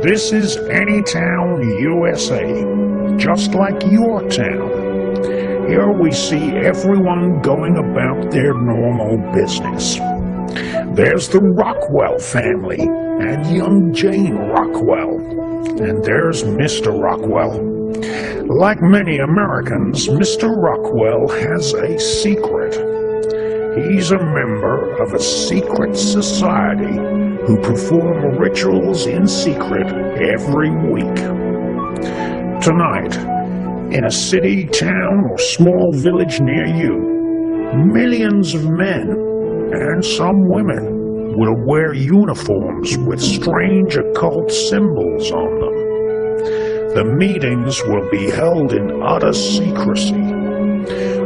This is Anytown, USA, just like your town. Here we see everyone going about their normal business. There's the Rockwell family and young Jane Rockwell. And there's Mr. Rockwell. Like many Americans, Mr. Rockwell has a secret. He's a member of a secret society who perform rituals in secret every week. Tonight, in a city, town, or small village near you, millions of men, and some women, will wear uniforms with strange occult symbols on them. The meetings will be held in utter secrecy.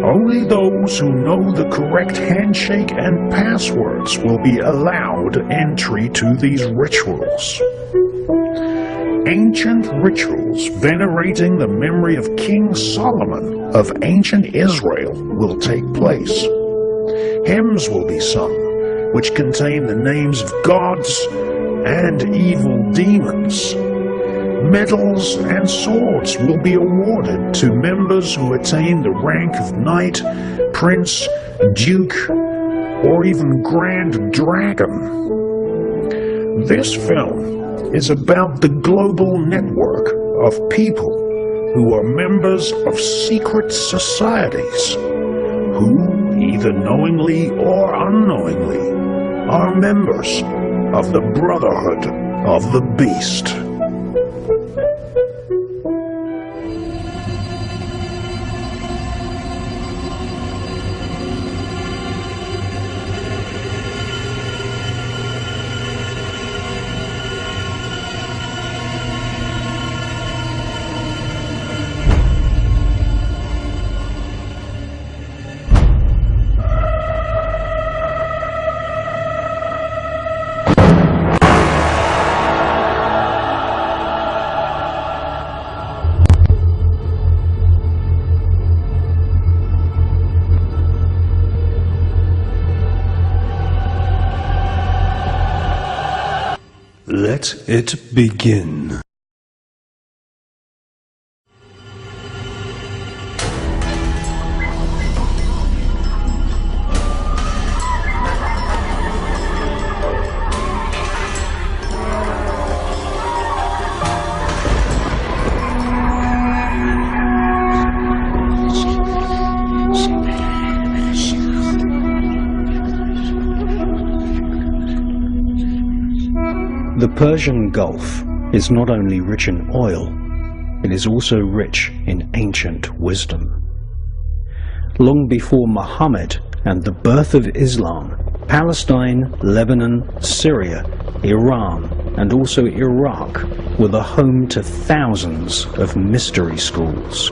Only those who know the correct handshake and passwords will be allowed entry to these rituals. Ancient rituals venerating the memory of King Solomon of ancient Israel will take place. Hymns will be sung, which contain the names of gods and evil demons. Medals and swords will be awarded to members who attain the rank of knight, prince, duke, or even grand dragon. This film is about the global network of people who are members of secret societies, who, either knowingly or unknowingly, are members of the Brotherhood of the Beast. Let it begin. The Persian Gulf is not only rich in oil, it is also rich in ancient wisdom. Long before Muhammad and the birth of Islam, Palestine, Lebanon, Syria, Iran, and also Iraq were the home to thousands of mystery schools.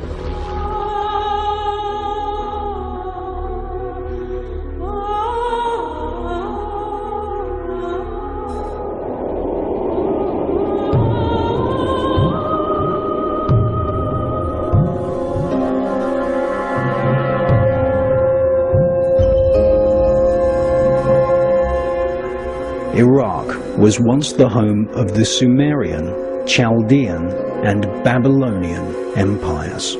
Iraq was once the home of the Sumerian, Chaldean, and Babylonian empires.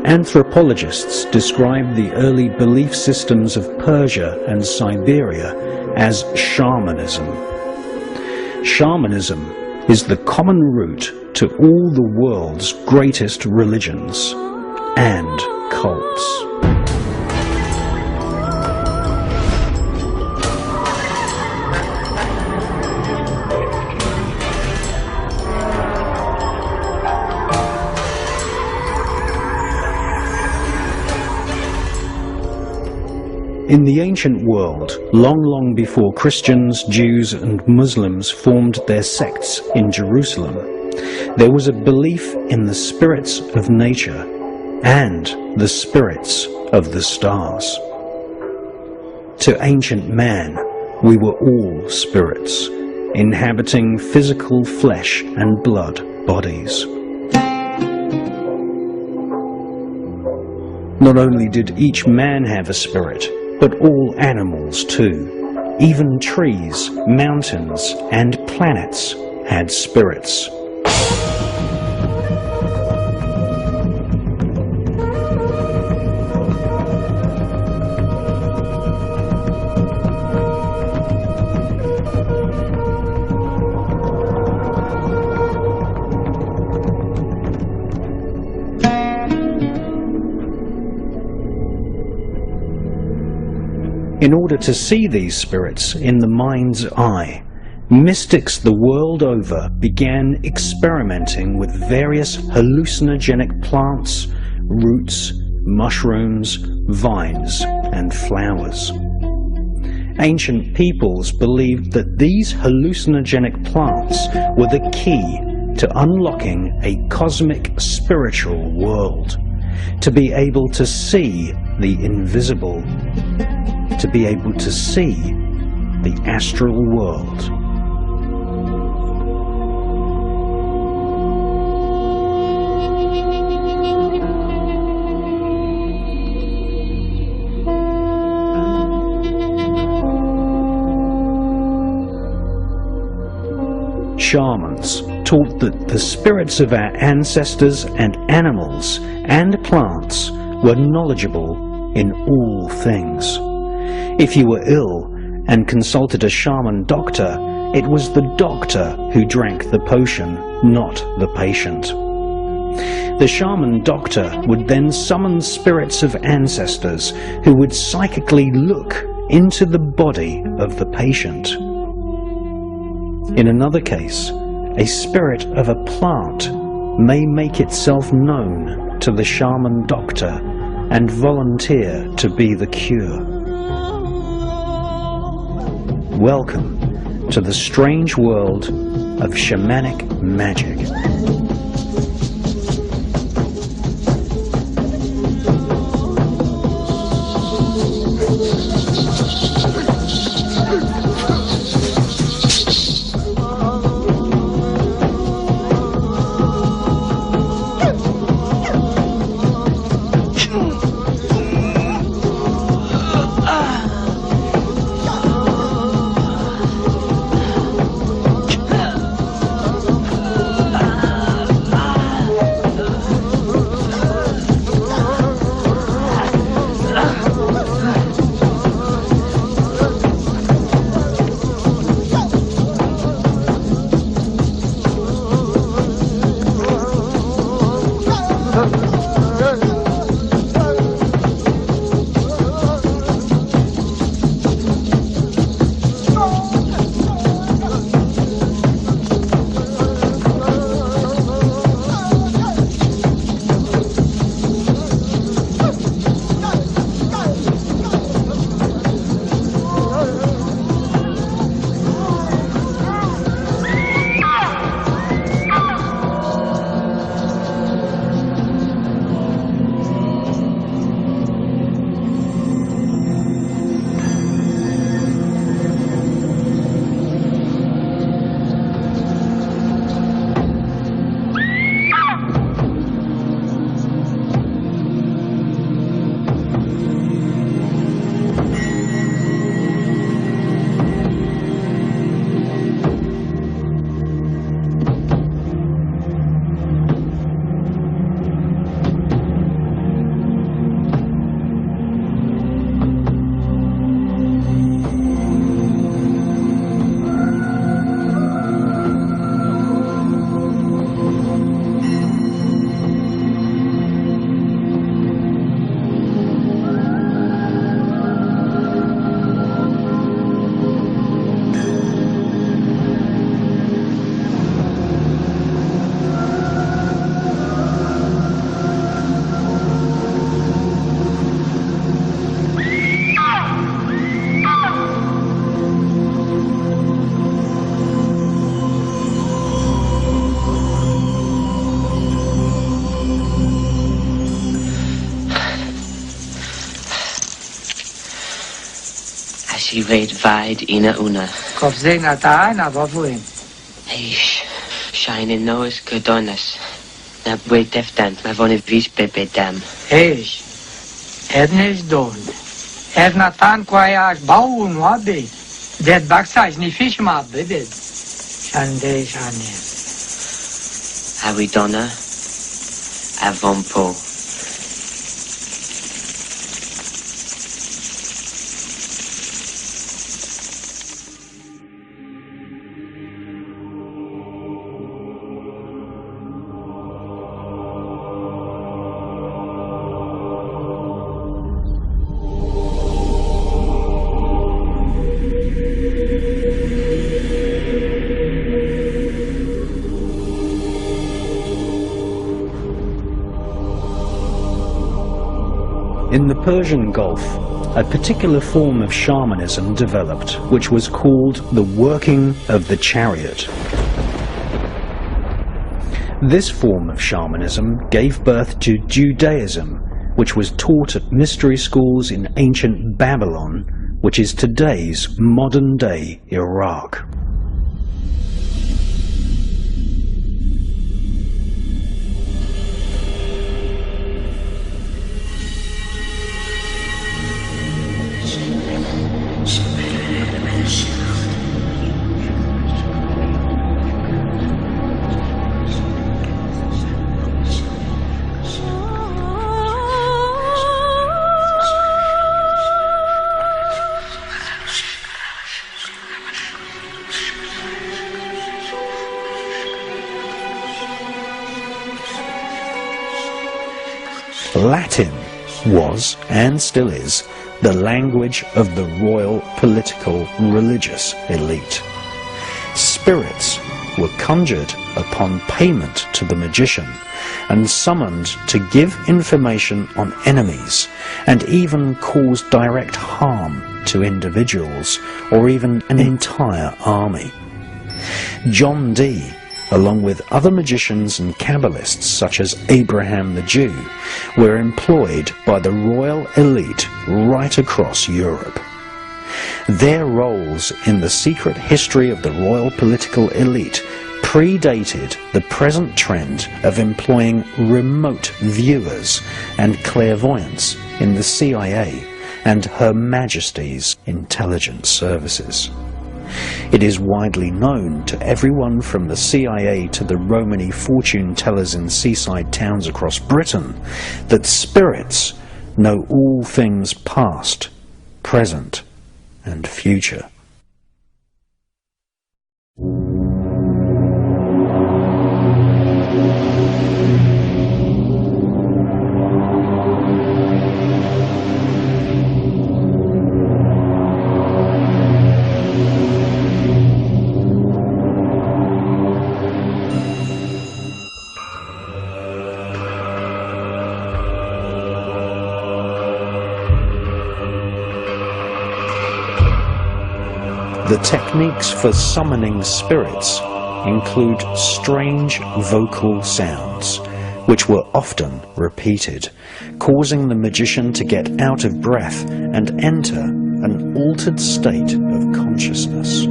Anthropologists describe the early belief systems of Persia and Siberia as shamanism. Shamanism is the common root to all the world's greatest religions and cults. In the ancient world, long before Christians, Jews, and Muslims formed their sects in Jerusalem, there was a belief in the spirits of nature and the spirits of the stars. To ancient man, We were all spirits, inhabiting physical flesh and blood bodies. Not only did each man have a spirit, but all animals too. Even trees, mountains, and planets had spirits. In order to see these spirits in the mind's eye, mystics the world over began experimenting with various hallucinogenic plants, roots, mushrooms, vines, and flowers. Ancient peoples believed that these hallucinogenic plants were the key to unlocking a cosmic spiritual world, to be able to see the invisible, to be able to see the astral world. Shamans taught that the spirits of our ancestors and animals and plants were knowledgeable in all things. If you were ill and consulted a shaman doctor, it was the doctor who drank the potion, not the patient. The shaman doctor would then summon spirits of ancestors who would psychically look into the body of the patient. In another case, a spirit of a plant may make itself known to the shaman doctor and volunteer to be the cure. Welcome to the strange world of shamanic magic. Sie weet weit ina una. Kopzeg na ta na vavuim. Eish, shine nose kadonas. Na bwe deftan, ma vone vis pepe dam. Eish. Ednes don. Natan kwaya baun wabe. Dead backside ni fish ma bebed. Shande shane. Awidona. Avompo. In the Persian Gulf, a particular form of shamanism developed, which was called the working of the chariot. This form of shamanism gave birth to Judaism, which was taught at mystery schools in ancient Babylon, which is today's modern-day Iraq. Latin was, and still is, the language of the royal, political, religious elite. Spirits were conjured upon payment to the magician and summoned to give information on enemies and even cause direct harm to individuals or even an entire army. John Dee, along with other magicians and Kabbalists such as Abraham the Jew, were employed by the royal elite right across Europe. Their roles in the secret history of the royal political elite predated the present trend of employing remote viewers and clairvoyants in the CIA and Her Majesty's intelligence services. It is widely known to everyone from the CIA to the Romany fortune tellers in seaside towns across Britain that spirits know all things past, present, and future. The techniques for summoning spirits include strange vocal sounds, which were often repeated, causing the magician to get out of breath and enter an altered state of consciousness.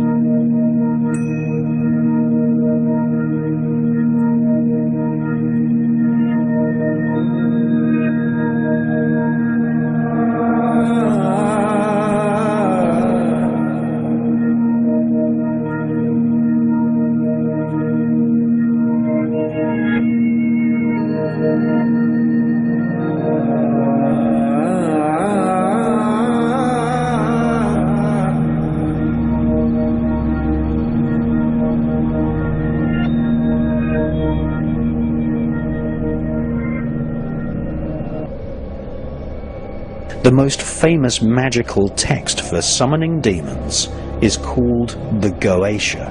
The most famous magical text for summoning demons is called the Goetia,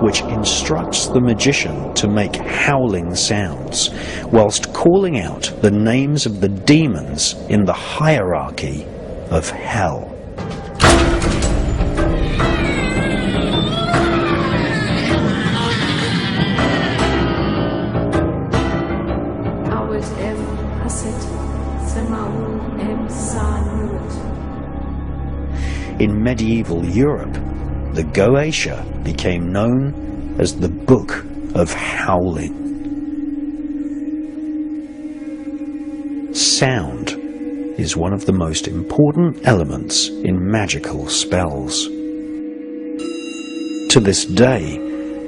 which instructs the magician to make howling sounds whilst calling out the names of the demons in the hierarchy of hell. In medieval Europe, the Goetia became known as the Book of Howling. Sound is one of the most important elements in magical spells. To this day,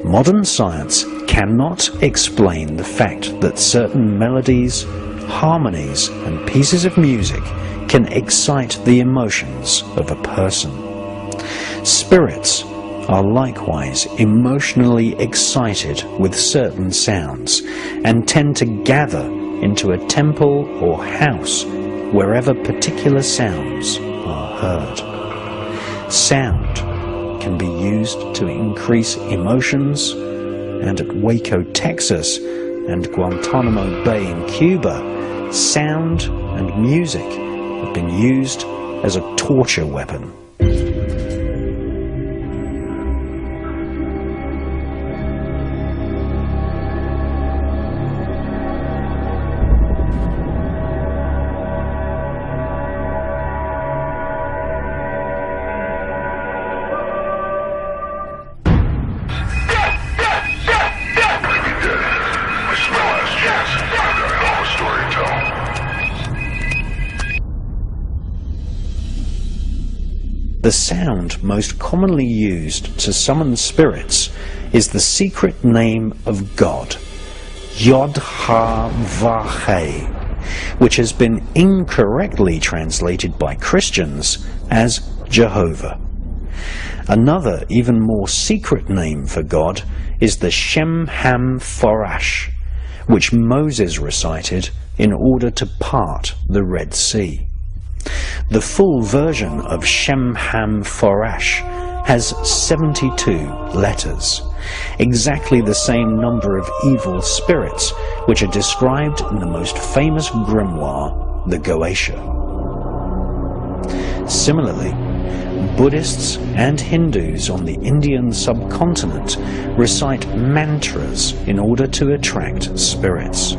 modern science cannot explain the fact that certain melodies, harmonies, and pieces of music can excite the emotions of a person. Spirits are likewise emotionally excited with certain sounds and tend to gather into a temple or house wherever particular sounds are heard. Sound can be used to increase emotions, and at Waco, Texas, and Guantanamo Bay in Cuba, sound and music have been used as a torture weapon. The sound most commonly used to summon spirits is the secret name of God, Yod-Ha-Vah-He, which has been incorrectly translated by Christians as Jehovah. Another, even more secret name for God is the Shem-Ham-Forash, which Moses recited in order to part the Red Sea. The full version of Shem-Ham-Forash has 72 letters, exactly the same number of evil spirits which are described in the most famous grimoire, the Goetia. Similarly, Buddhists and Hindus on the Indian subcontinent recite mantras in order to attract spirits.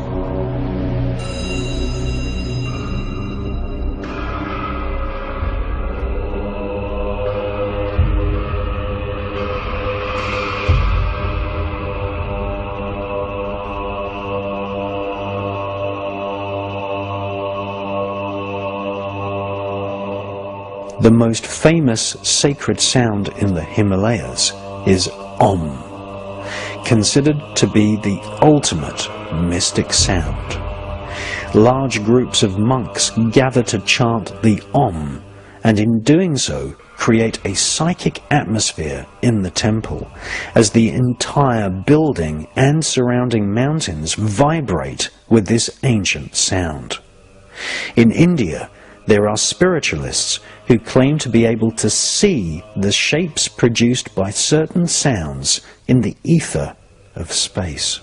The most famous sacred sound in the Himalayas is Om, considered to be the ultimate mystic sound. Large groups of monks gather to chant the Om, and in doing so create a psychic atmosphere in the temple, as the entire building and surrounding mountains vibrate with this ancient sound. In India, there are spiritualists who claim to be able to see the shapes produced by certain sounds in the ether of space.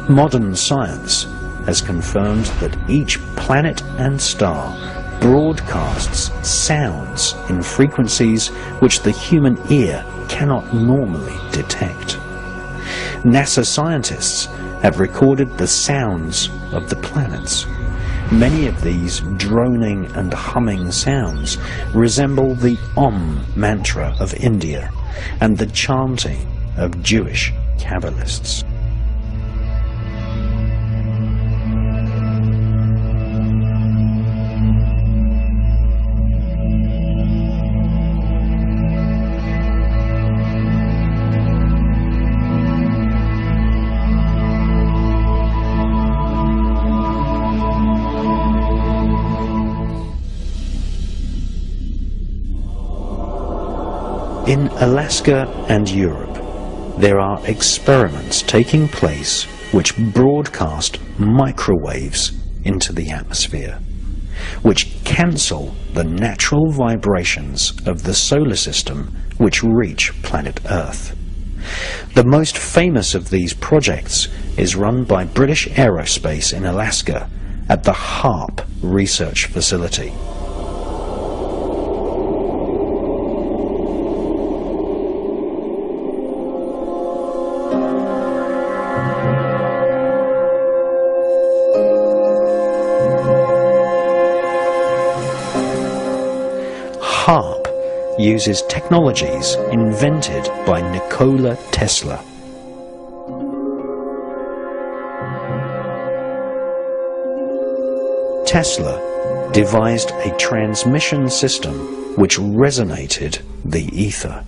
Modern science has confirmed that each planet and star broadcasts sounds in frequencies which the human ear cannot normally detect. NASA scientists have recorded the sounds of the planets. Many of these droning and humming sounds resemble the Om mantra of India and the chanting of Jewish Kabbalists. In Alaska and Europe, there are experiments taking place which broadcast microwaves into the atmosphere, which cancel the natural vibrations of the solar system which reach planet Earth. The most famous of these projects is run by British Aerospace in Alaska at the HARP research facility. HARP uses technologies invented by Nikola Tesla. Tesla devised a transmission system which resonated the ether.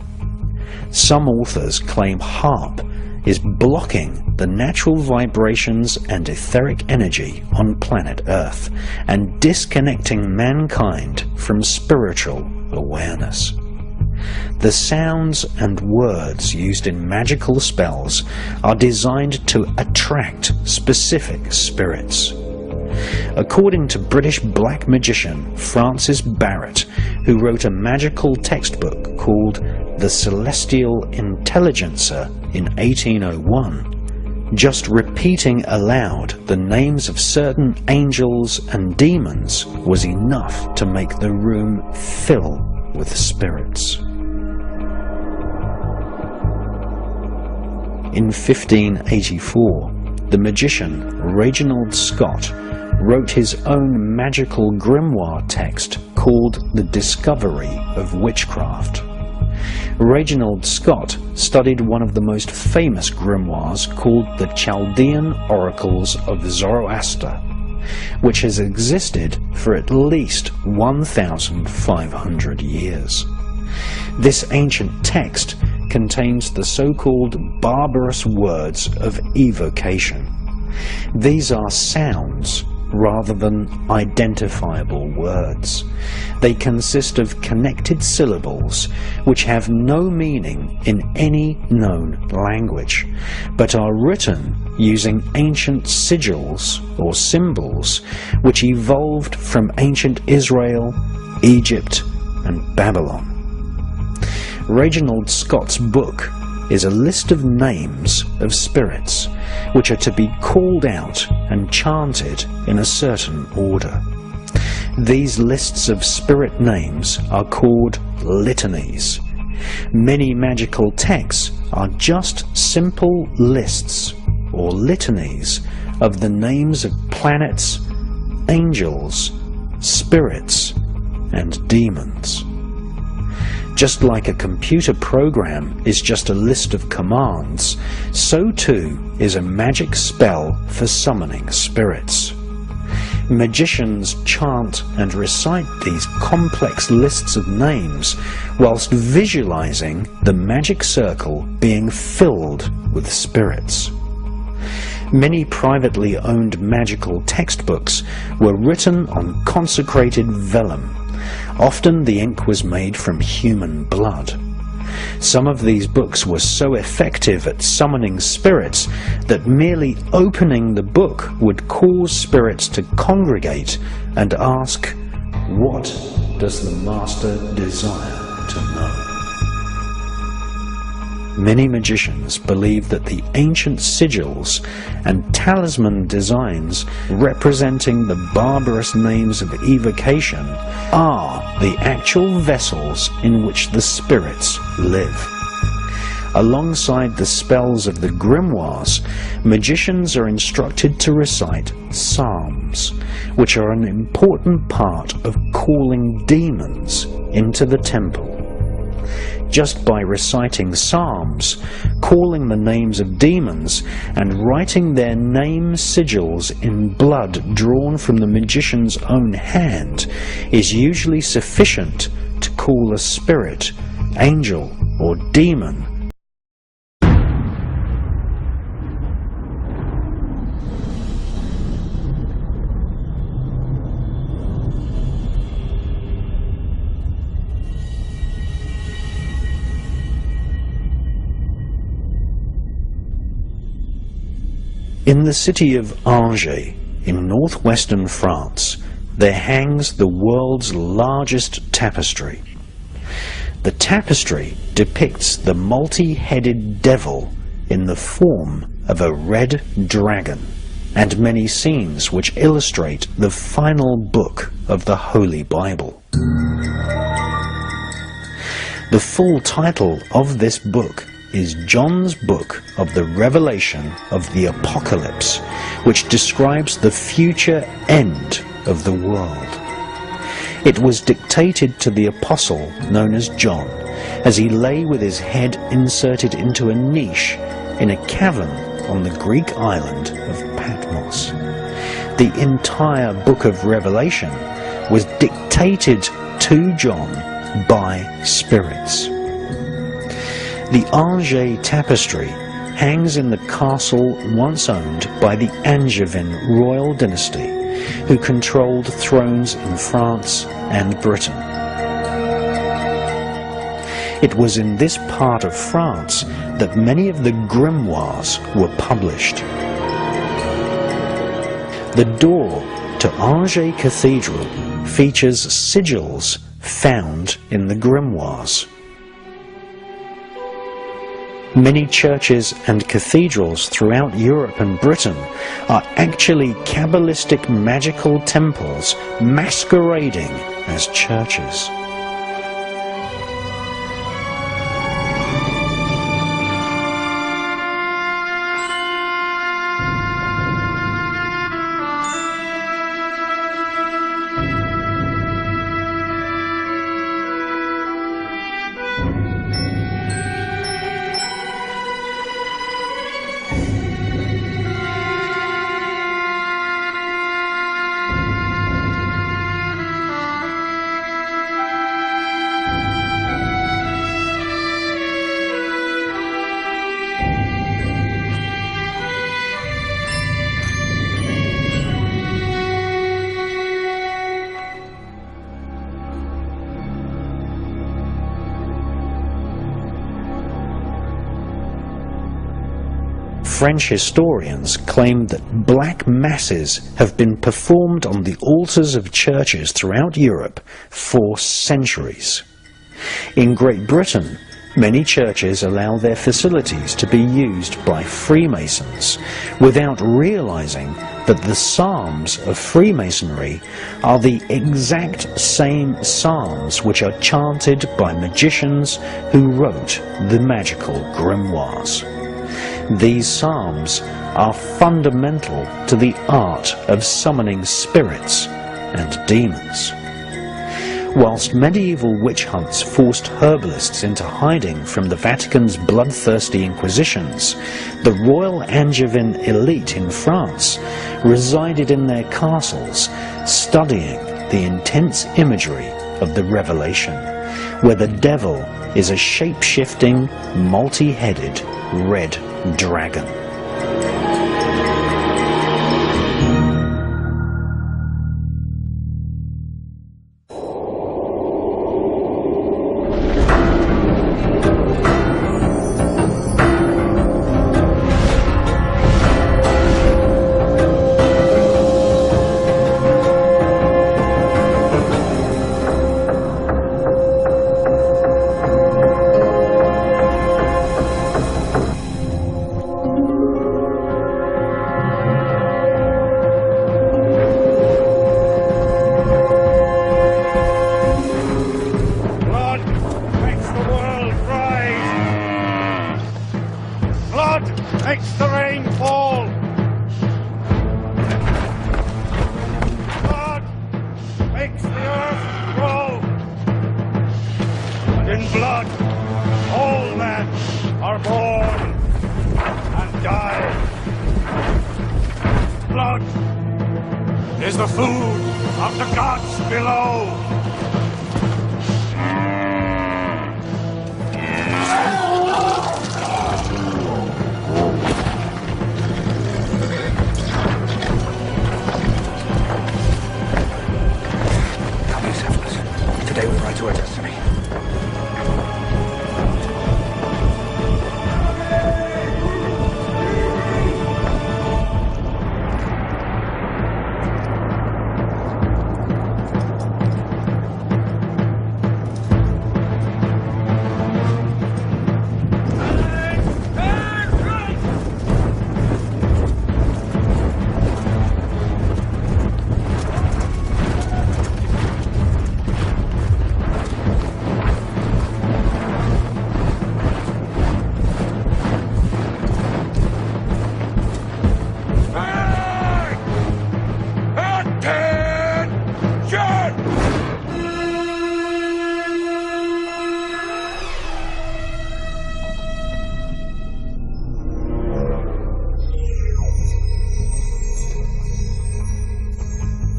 Some authors claim HARP is blocking the natural vibrations and etheric energy on planet Earth and disconnecting mankind from spiritual awareness. The sounds and words used in magical spells are designed to attract specific spirits. According to British black magician Francis Barrett, who wrote a magical textbook called The Celestial Intelligencer in 1801, just repeating aloud the names of certain angels and demons was enough to make the room fill with spirits. In 1584, the magician Reginald Scott wrote his own magical grimoire text called The Discovery of Witchcraft. Reginald Scott studied one of the most famous grimoires called the Chaldean Oracles of Zoroaster, which has existed for at least 1,500 years. This ancient text contains the so-called barbarous words of evocation. These are sounds rather than identifiable words. They consist of connected syllables which have no meaning in any known language, but are written using ancient sigils or symbols which evolved from ancient Israel, Egypt, and Babylon. Reginald Scott's book is a list of names of spirits which are to be called out and chanted in a certain order. These lists of spirit names are called litanies. Many magical texts are just simple lists or litanies of the names of planets, angels, spirits, and demons. Just like a computer program is just a list of commands, so too is a magic spell for summoning spirits. Magicians chant and recite these complex lists of names whilst visualizing the magic circle being filled with spirits. Many privately owned magical textbooks were written on consecrated vellum. Often the ink was made from human blood. Some of these books were so effective at summoning spirits that merely opening the book would cause spirits to congregate and ask, "What does the master desire to know?" Many magicians believe that the ancient sigils and talisman designs representing the barbarous names of evocation are the actual vessels in which the spirits live. Alongside the spells of the grimoires, magicians are instructed to recite psalms, which are an important part of calling demons into the temple. Just by reciting psalms, calling the names of demons, and writing their name sigils in blood drawn from the magician's own hand is usually sufficient to call a spirit, angel, or demon. In the city of Angers, in northwestern France, there hangs the world's largest tapestry. The tapestry depicts the multi-headed devil in the form of a red dragon, and many scenes which illustrate the final book of the Holy Bible. The full title of this book is John's Book of the Revelation of the Apocalypse, which describes the future end of the world. It was dictated to the apostle known as John, as he lay with his head inserted into a niche in a cavern on the Greek island of Patmos. The entire book of Revelation was dictated to John by spirits. The Angers tapestry hangs in the castle once owned by the Angevin royal dynasty, who controlled thrones in France and Britain. It was in this part of France that many of the grimoires were published. The door to Angers Cathedral features sigils found in the grimoires. Many churches and cathedrals throughout Europe and Britain are actually Kabbalistic magical temples masquerading as churches. French historians claim that black masses have been performed on the altars of churches throughout Europe for centuries. In Great Britain, many churches allow their facilities to be used by Freemasons without realizing that the psalms of Freemasonry are the exact same psalms which are chanted by magicians who wrote the magical grimoires. These psalms are fundamental to the art of summoning spirits and demons. Whilst medieval witch hunts forced herbalists into hiding from the Vatican's bloodthirsty inquisitions, the royal Angevin elite in France resided in their castles, studying the intense imagery of the Revelation, where the devil is a shape-shifting, multi-headed red dragon.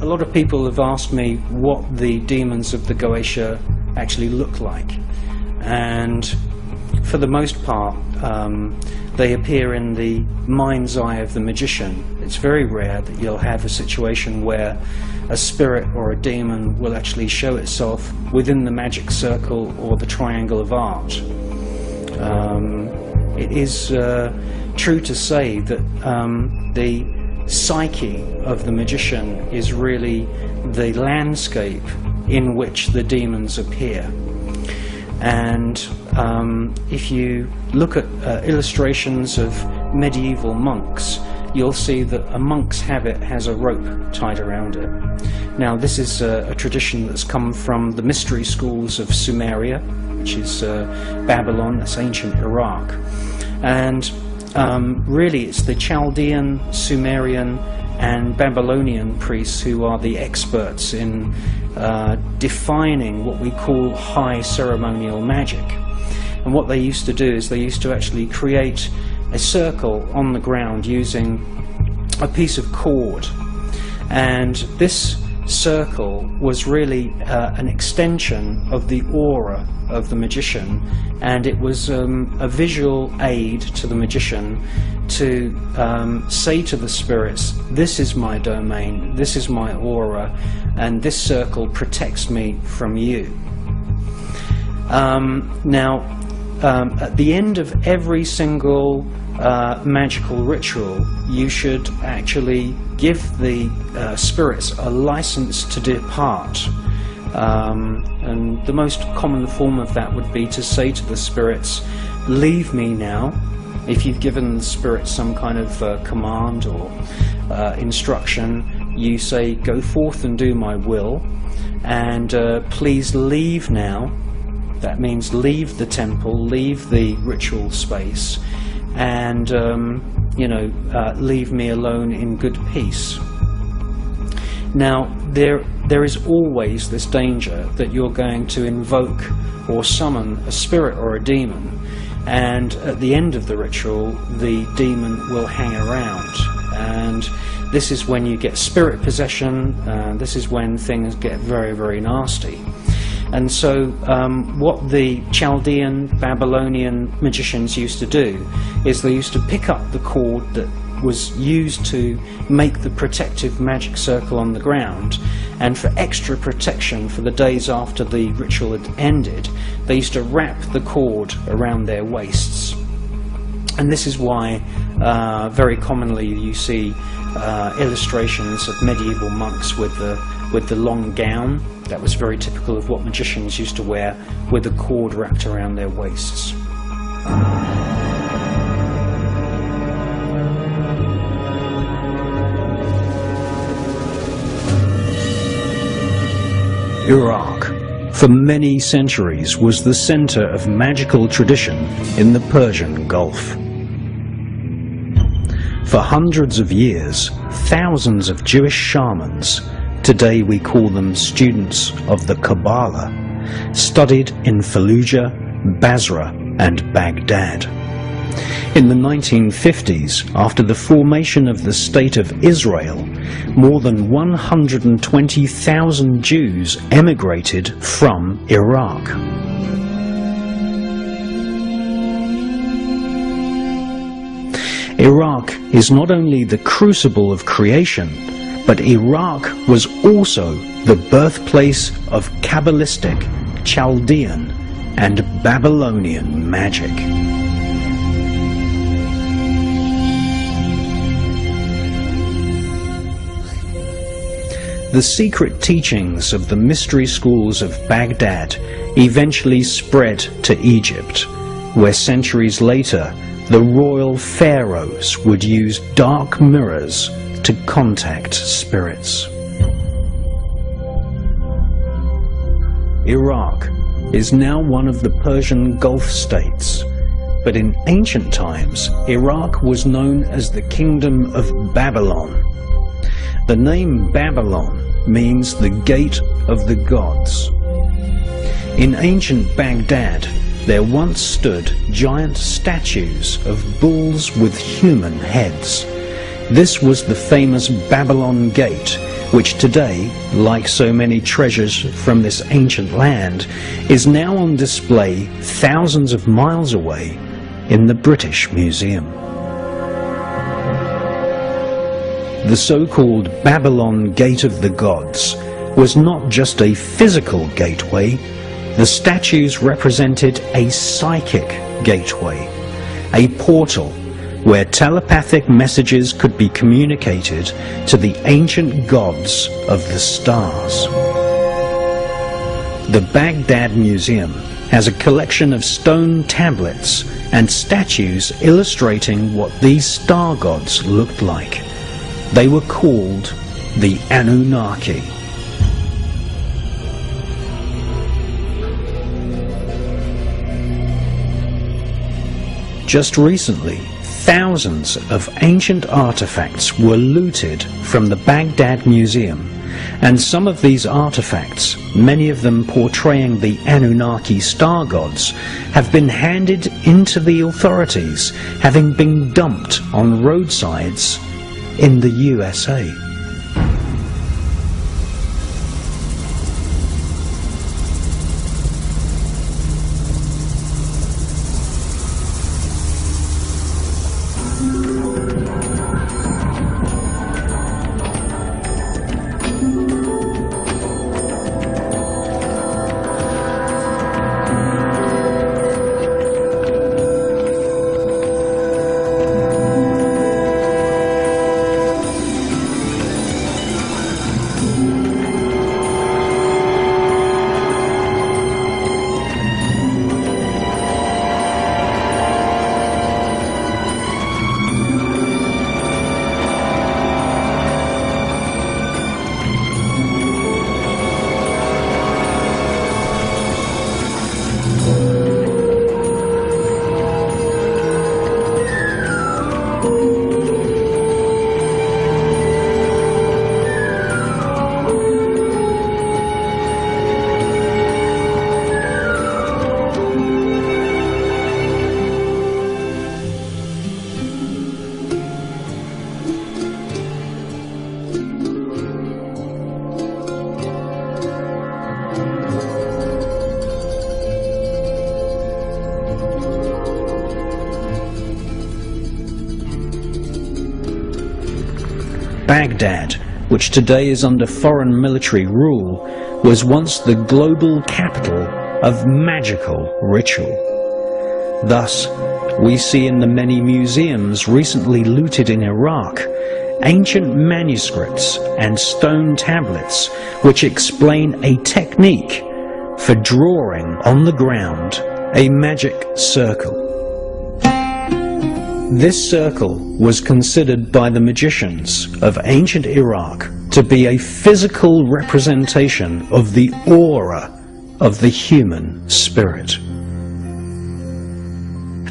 lot of people have asked me what the demons of the Goetia actually look like, and for the most part they appear in the mind's eye of the magician. It's very rare that you'll have a situation where a spirit or a demon will actually show itself within the magic circle or the triangle of art. It is true to say that the psyche of the magician is really the landscape in which the demons appear. And if you look at illustrations of medieval monks, you'll see that a monk's habit has a rope tied around it. Now, this is a tradition that's come from the mystery schools of Sumeria, which is Babylon, that's ancient Iraq. And really it's the Chaldean, Sumerian and Babylonian priests who are the experts in defining what we call high ceremonial magic. And what they used to do is they used to actually create a circle on the ground using a piece of cord, and this circle was really an extension of the aura of the magician, and it was a visual aid to the magician to say to the spirits, this is my domain, this is my aura, and this circle protects me from you. Now at the end of every single magical ritual, you should actually give the spirits a license to depart. And the most common form of that would be to say to the spirits, leave me now. If you've given the spirits some kind of command or instruction, you say, go forth and do my will, and please leave now. That means leave the temple, leave the ritual space, and leave me alone in good peace. Now, there is always this danger that you're going to invoke or summon a spirit or a demon, and at the end of the ritual the demon will hang around, and this is when you get spirit possession. This is when things get very, very nasty. And so what the Chaldean, Babylonian magicians used to do is they used to pick up the cord that was used to make the protective magic circle on the ground, and for extra protection for the days after the ritual had ended, they used to wrap the cord around their waists. And this is why very commonly you see illustrations of medieval monks with the long gown. That was very typical of what magicians used to wear, with a cord wrapped around their waists. Iraq, for many centuries, was the center of magical tradition in the Persian Gulf. For hundreds of years, thousands of Jewish shamans, today we call them students of the Kabbalah, studied in Fallujah, Basra and Baghdad. In the 1950s, after the formation of the State of Israel, more than 120,000 Jews emigrated from Iraq. Iraq is not only the crucible of creation, but Iraq was also the birthplace of Kabbalistic, Chaldean, and Babylonian magic. The secret teachings of the mystery schools of Baghdad eventually spread to Egypt, where centuries later the royal pharaohs would use dark mirrors to contact spirits. Iraq is now one of the Persian Gulf states, but in ancient times Iraq was known as the Kingdom of Babylon. The name Babylon means the gate of the gods. In ancient Baghdad, there once stood giant statues of bulls with human heads. This was the famous Babylon Gate, which today, like so many treasures from this ancient land, is now on display thousands of miles away in the British Museum. The so-called Babylon Gate of the Gods was not just a physical gateway, the statues represented a psychic gateway, a portal where telepathic messages could be communicated to the ancient gods of the stars. The Baghdad Museum has a collection of stone tablets and statues illustrating what these star gods looked like. They were called the Anunnaki. Just recently, thousands of ancient artifacts were looted from the Baghdad Museum, and some of these artifacts, many of them portraying the Anunnaki star gods, have been handed into the authorities, having been dumped on roadsides in the USA. Baghdad, which today is under foreign military rule, was once the global capital of magical ritual. Thus, we see in the many museums recently looted in Iraq ancient manuscripts and stone tablets which explain a technique for drawing on the ground a magic circle. This circle was considered by the magicians of ancient Iraq to be a physical representation of the aura of the human spirit.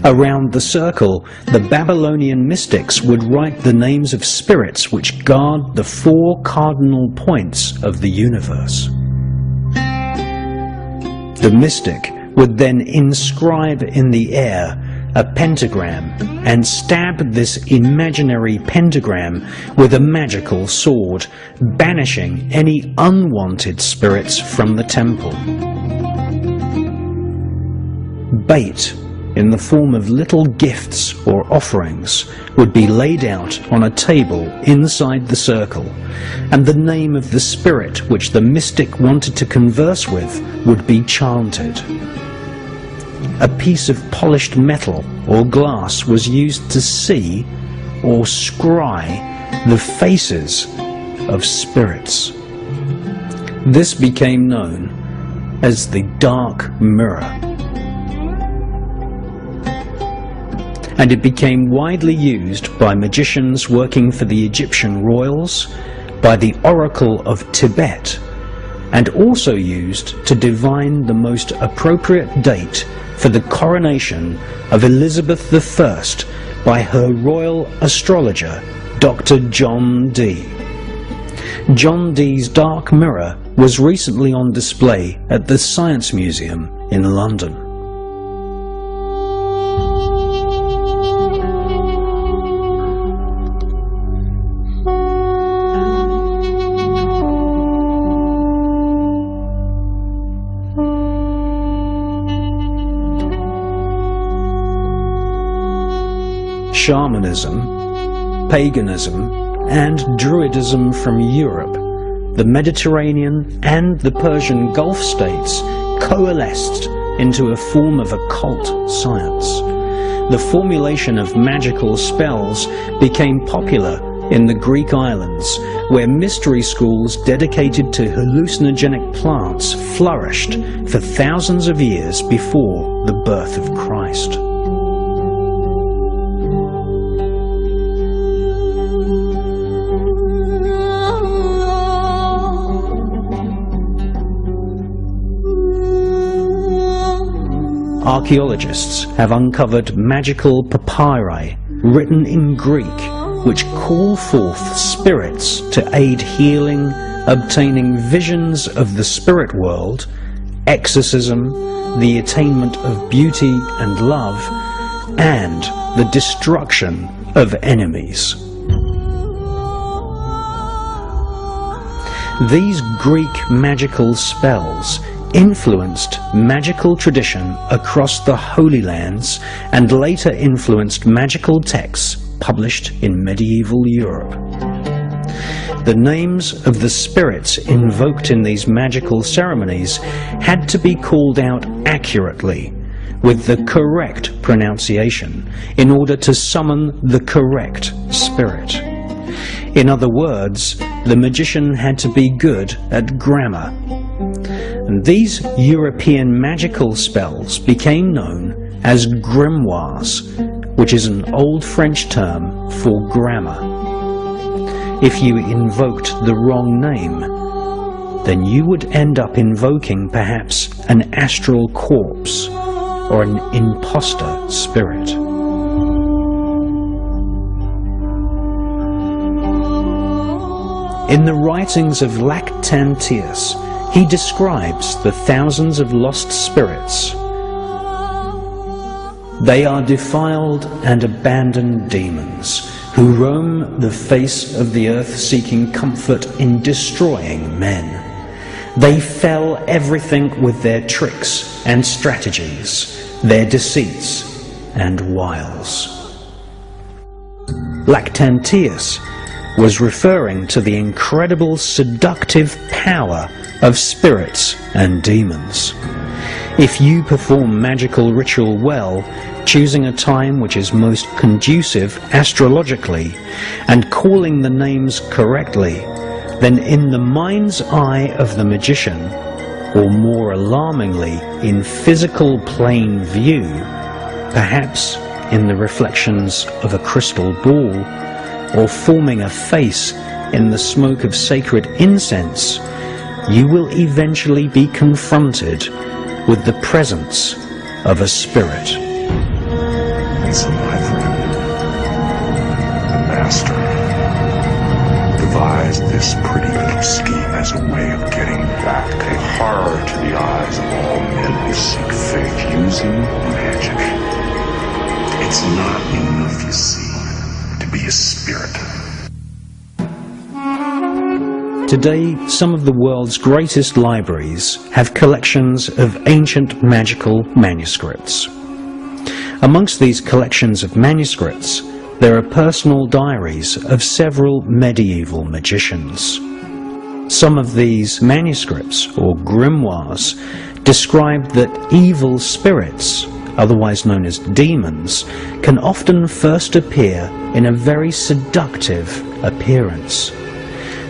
Around the circle, the Babylonian mystics would write the names of spirits which guard the 4 cardinal points of the universe. The mystic would then inscribe in the air a pentagram and stab this imaginary pentagram with a magical sword, banishing any unwanted spirits from the temple. Bait, in the form of little gifts or offerings, would be laid out on a table inside the circle, and the name of the spirit which the mystic wanted to converse with would be chanted. A piece of polished metal or glass was used to see or scry the faces of spirits. This became known as the dark mirror, and it became widely used by magicians working for the Egyptian royals, by the Oracle of Tibet, and also used to divine the most appropriate date for the coronation of Elizabeth I by her royal astrologer, Dr. John Dee. John Dee's dark mirror was recently on display at the Science Museum in London. shamanism, paganism, and Druidism from Europe, the Mediterranean and the Persian Gulf states coalesced into a form of occult science. The formulation of magical spells became popular in the Greek islands, where mystery schools dedicated to hallucinogenic plants flourished for thousands of years before the birth of Christ. Archaeologists have uncovered magical papyri written in Greek which call forth spirits to aid healing, obtaining visions of the spirit world, exorcism, the attainment of beauty and love, and the destruction of enemies. These Greek magical spells influenced magical tradition across the Holy Lands and later influenced magical texts published in medieval Europe. The names of the spirits invoked in these magical ceremonies had to be called out accurately with the correct pronunciation in order to summon the correct spirit. In other words, the magician had to be good at grammar. And these European magical spells became known as grimoires, which is an old French term for grammar. If you invoked the wrong name, then you would end up invoking perhaps an astral corpse or an imposter spirit. In the writings of Lactantius, he describes the thousands of lost spirits. They are defiled and abandoned demons who roam the face of the earth seeking comfort in destroying men. They fell everything with their tricks and strategies, their deceits and wiles. Lactantius was referring to the incredible seductive power of spirits and demons. If you perform magical ritual well, choosing a time which is most conducive astrologically and calling the names correctly, then in the mind's eye of the magician, or more alarmingly in physical plain view, perhaps in the reflections of a crystal ball, or forming a face in the smoke of sacred incense, you will eventually be confronted with the presence of a spirit. Listen, my friend, the master devised this pretty little scheme as a way of getting back a horror to the eyes of all men who seek faith using magic. It's not enough, you see, to be a spirit. Today, some of the world's greatest libraries have collections of ancient magical manuscripts. Amongst these collections of manuscripts, there are personal diaries of several medieval magicians. Some of these manuscripts, or grimoires, describe that evil spirits, otherwise known as demons, can often first appear in a very seductive appearance.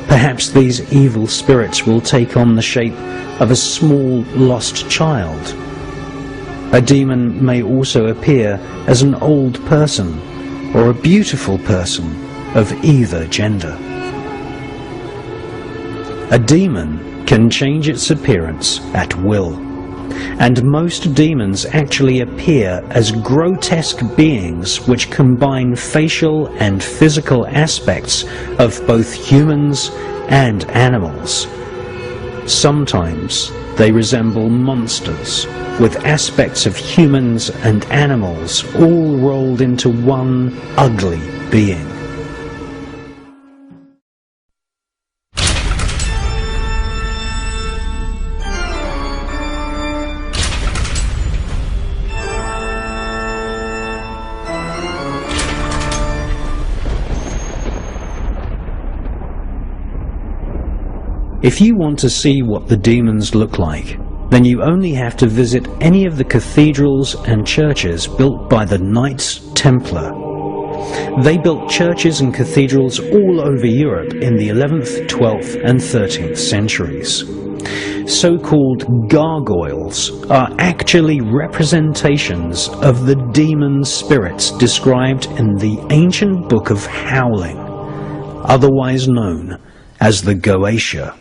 Perhaps these evil spirits will take on the shape of a small lost child. A demon may also appear as an old person or a beautiful person of either gender. A demon can change its appearance at will, and most demons actually appear as grotesque beings which combine facial and physical aspects of both humans and animals. Sometimes they resemble monsters, with aspects of humans and animals all rolled into one ugly being. If you want to see what the demons look like, then you only have to visit any of the cathedrals and churches built by the Knights Templar. They built churches and cathedrals all over Europe in the 11th, 12th and 13th centuries. So-called gargoyles are actually representations of the demon spirits described in the ancient book of Howling, otherwise known as the Goetia.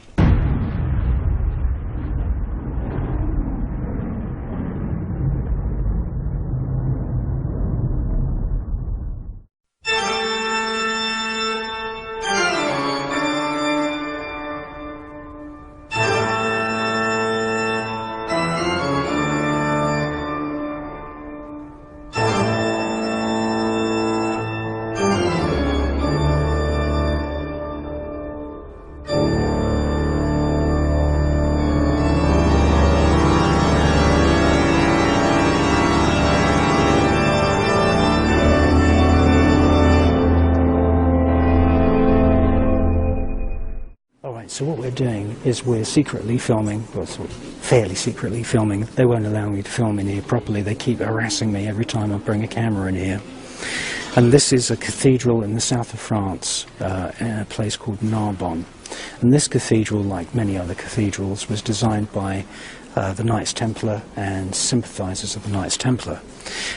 So what we're doing is we're secretly filming, well, sort of fairly secretly filming. They won't allow me to film in here properly. They keep harassing me every time I bring a camera in here. And this is a cathedral in the south of France, in a place called Narbonne. And this cathedral, like many other cathedrals, was designed by the Knights Templar and sympathizers of the Knights Templar.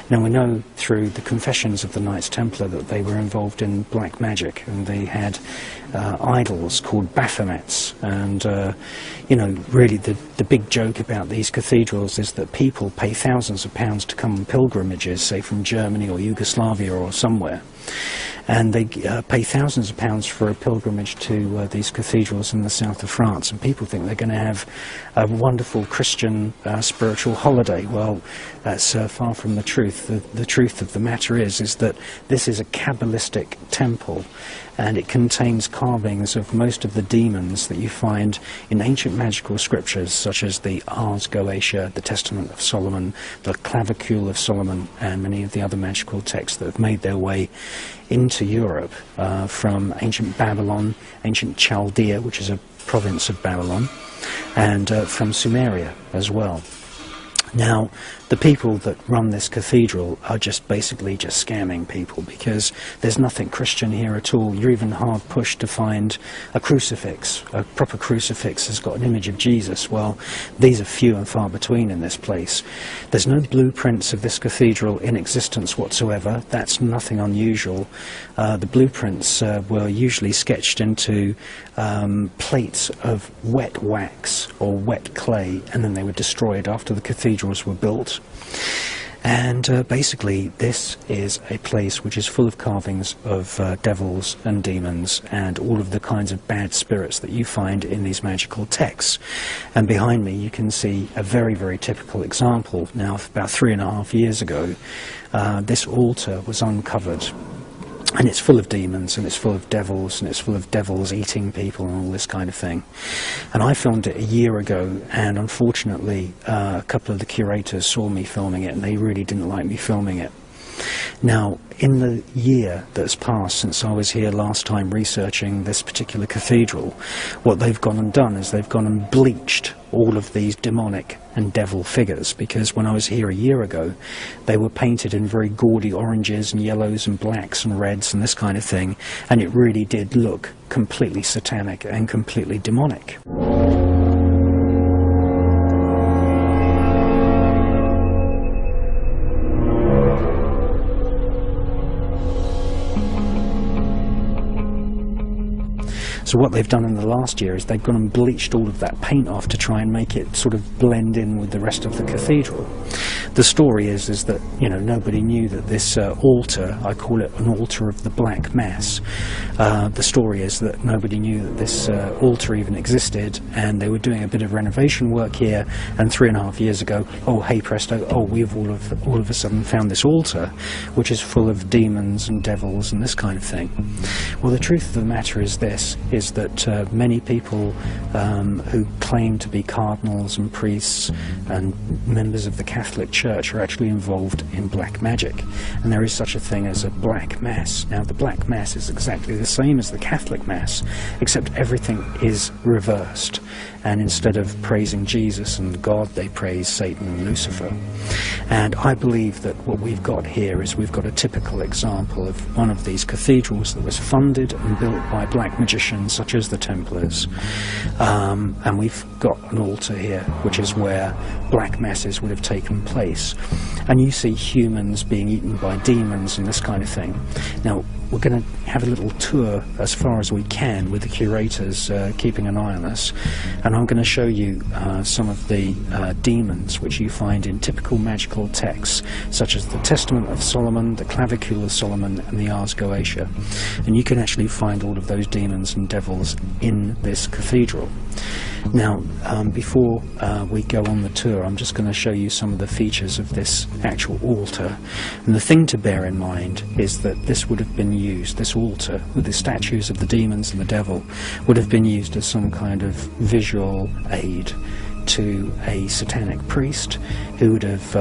Now we know through the confessions of the Knights Templar that they were involved in black magic, and they had idols called Baphomets. And you know, really the big joke about these cathedrals is that people pay thousands of pounds to come on pilgrimages, say from Germany or Yugoslavia or somewhere. And they pay thousands of pounds for a pilgrimage to these cathedrals in the south of France, and people think they're going to have a wonderful Christian spiritual holiday. Well, that's far from the truth. The truth of the matter is that this is a Kabbalistic temple, and it contains carvings of most of the demons that you find in ancient magical scriptures, such as the Ars Goetia, the Testament of Solomon, the Clavicule of Solomon, and many of the other magical texts that have made their way into Europe from ancient Babylon, ancient Chaldea, which is a province of Babylon, and from Sumeria as well. Now, the people that run this cathedral are basically just scamming people, because there's nothing Christian here at all. You're even hard pushed to find a crucifix. A proper crucifix has got an image of Jesus. Well, these are few and far between in this place. There's no blueprints of this cathedral in existence whatsoever. That's nothing unusual. The blueprints were usually sketched into plates of wet wax or wet clay, and then they were destroyed after the cathedrals were built. And basically this is a place which is full of carvings of devils and demons and all of the kinds of bad spirits that you find in these magical texts. And behind me you can see a very, very typical example. Now, about 3.5 years ago, this altar was uncovered. And it's full of demons, and it's full of devils, and it's full of devils eating people and all this kind of thing. And I filmed it a year ago, and unfortunately a couple of the curators saw me filming it, and they really didn't like me filming it. Now, in the year that's passed since I was here last time researching this particular cathedral, what they've gone and done is they've gone and bleached all of these demonic and devil figures, because when I was here a year ago they were painted in very gaudy oranges and yellows and blacks and reds and this kind of thing, and it really did look completely satanic and completely demonic. So what they've done in the last year is they've gone and bleached all of that paint off to try and make it sort of blend in with the rest of the cathedral. The story is that, you know, nobody knew that this altar, I call it an altar of the Black Mass, the story is that nobody knew that this altar even existed, and they were doing a bit of renovation work here, and 3.5 years ago, oh hey presto, oh we've all of a sudden found this altar which is full of demons and devils and this kind of thing. Well, the truth of the matter is this, is that many people who claim to be cardinals and priests and members of the Catholic Church church are actually involved in black magic, and there is such a thing as a black mass. Now the black mass is exactly the same as the Catholic mass, except everything is reversed, and instead of praising Jesus and God, they praise Satan and Lucifer. And I believe that what we've got here is we've got a typical example of one of these cathedrals that was funded and built by black magicians such as the Templars, and we've got an altar here which is where black masses would have taken place, and you see humans being eaten by demons and this kind of thing. Now we're going to have a little tour as far as we can with the curators keeping an eye on us, and I'm going to show you some of the demons which you find in typical magical texts such as the Testament of Solomon, the Clavicule of Solomon and the Ars Goetia, and you can actually find all of those demons and devils in this cathedral. Now before we go on the tour, I'm just going to show you some of the features of this actual altar, and the thing to bear in mind is that this would have been used, this altar with the statues of the demons and the devil would have been used as some kind of visual aid to a satanic priest who would have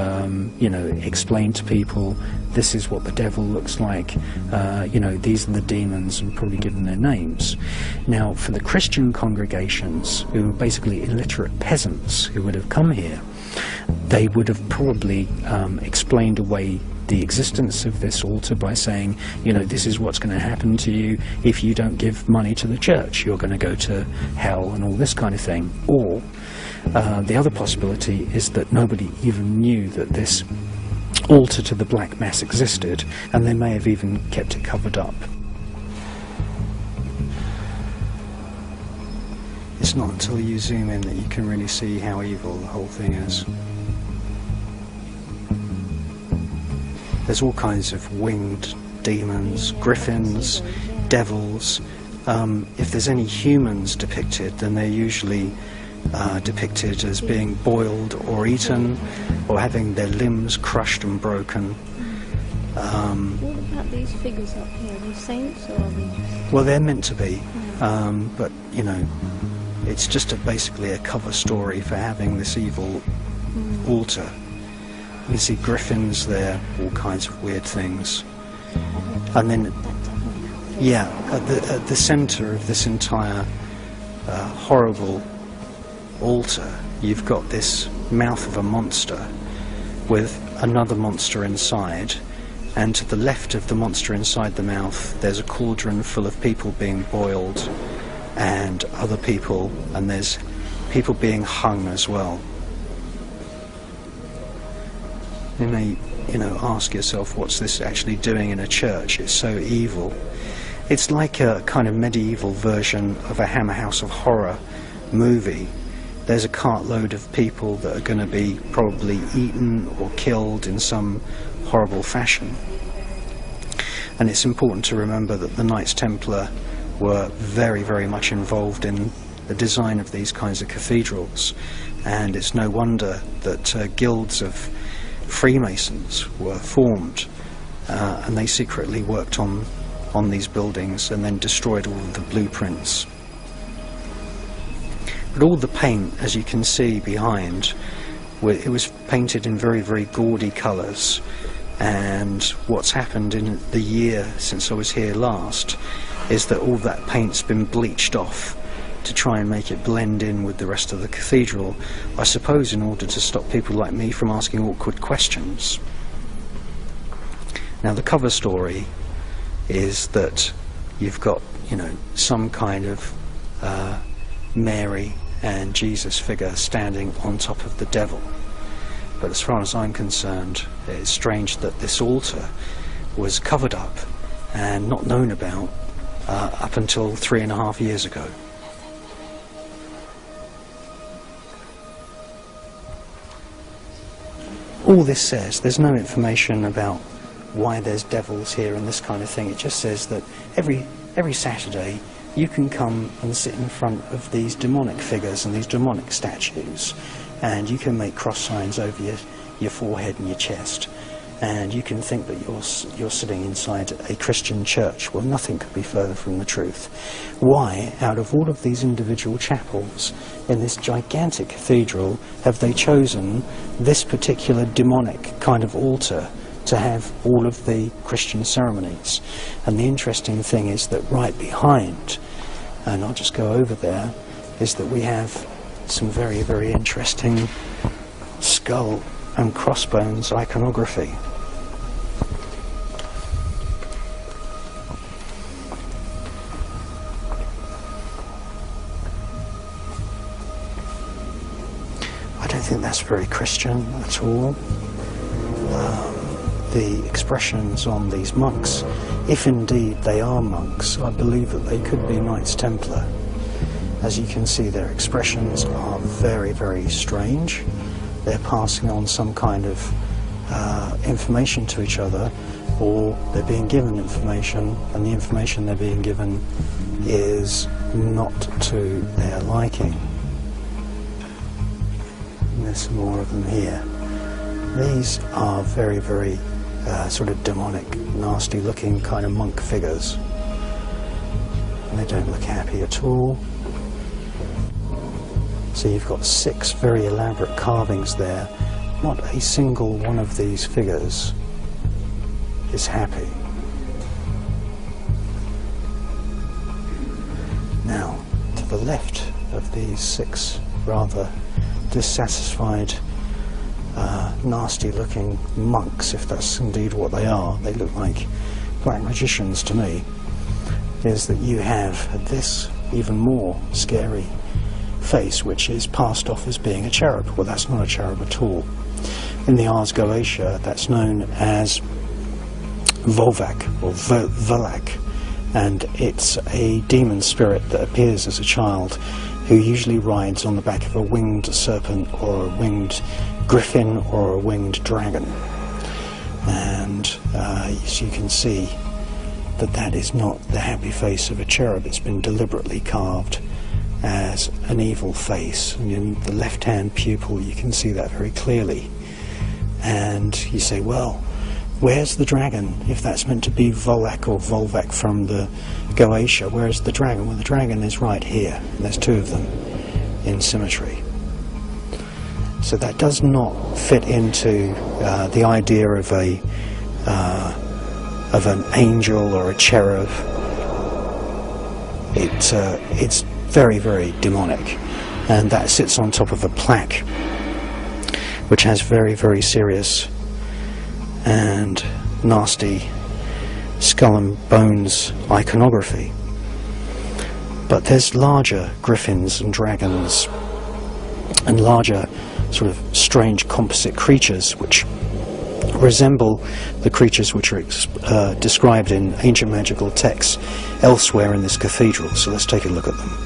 explained to people, this is what the devil looks like, these are the demons, and probably given their names. Now for the Christian congregations, who were basically illiterate peasants who would have come here, they would have probably explained away the existence of this altar by saying, this is what's going to happen to you if you don't give money to the church, you're going to go to hell and all this kind of thing. Or the other possibility is that nobody even knew that this altar to the Black Mass existed, and they may have even kept it covered up. It's not until you zoom in that you can really see how evil the whole thing is. There's all kinds of winged demons, griffins, devils. If there's any humans depicted, then they're usually depicted as being boiled or eaten, or having their limbs crushed and broken. What about these figures up here? Are they saints or are they? Well, they're meant to be, but it's just basically a cover story for having this evil altar. You see griffins there, all kinds of weird things. And then, at the centre of this entire horrible altar, you've got this mouth of a monster with another monster inside, and to the left of the monster inside the mouth there's a cauldron full of people being boiled and other people, and there's people being hung as well. You may, ask yourself, what's this actually doing in a church? It's so evil. It's like a kind of medieval version of a Hammer House of Horror movie. There's a cartload of people that are going to be probably eaten or killed in some horrible fashion. And it's important to remember that the Knights Templar were very, very much involved in the design of these kinds of cathedrals, and it's no wonder that guilds of Freemasons were formed, and they secretly worked on these buildings and then destroyed all of the blueprints. But all the paint, as you can see behind, it was painted in very, very gaudy colours, and what's happened in the year since I was here last is that all that paint's been bleached off to try and make it blend in with the rest of the cathedral, I suppose in order to stop people like me from asking awkward questions. Now the cover story is that you've got, some kind of Mary and Jesus figure standing on top of the devil. But as far as I'm concerned, it's strange that this altar was covered up and not known about up until 3.5 years ago. All this says, there's no information about why there's devils here and this kind of thing. It just says that every Saturday you can come and sit in front of these demonic figures and these demonic statues, and you can make cross signs over your forehead and your chest, and you can think that you're sitting inside a Christian church. Well, nothing could be further from the truth. Why, out of all of these individual chapels in this gigantic cathedral, have they chosen this particular demonic kind of altar to have all of the Christian ceremonies? And the interesting thing is that right behind, and I'll just go over there, is that we have some very, very interesting skull and crossbones iconography. I don't think that's very Christian at all. The expressions on these monks, if indeed they are monks, I believe that they could be Knights Templar. As you can see, their expressions are very, very strange. They're passing on some kind of information to each other, or they're being given information, and the information they're being given is not to their liking. And there's some more of them here. These are very, very sort of demonic, nasty looking kind of monk figures. And they don't look happy at all. So you've got 6 very elaborate carvings there. Not a single one of these figures is happy. Now, to the left of these 6 rather dissatisfied, nasty looking monks, if that's indeed what they are, they look like black magicians to me, is that you have this even more scary face, which is passed off as being a cherub. Well, that's not a cherub at all. In the Ars Goetia, that's known as Volvac or Volak, and it's a demon spirit that appears as a child who usually rides on the back of a winged serpent or a winged griffin or a winged dragon. And as you can see, that is not the happy face of a cherub. It's been deliberately carved as an evil face, and in the left hand pupil you can see that very clearly. And you say, well, where's the dragon? If that's meant to be Volak or Volvac from the Goetia, where's the dragon? Well, the dragon is right here, and there's 2 of them in symmetry. So that does not fit into the idea of an angel or a cherub. It's very, very demonic, and that sits on top of a plaque which has very, very serious and nasty skull and bones iconography. But there's larger griffins and dragons and larger sort of strange composite creatures which resemble the creatures which are described in ancient magical texts elsewhere in this cathedral. So let's take a look at them.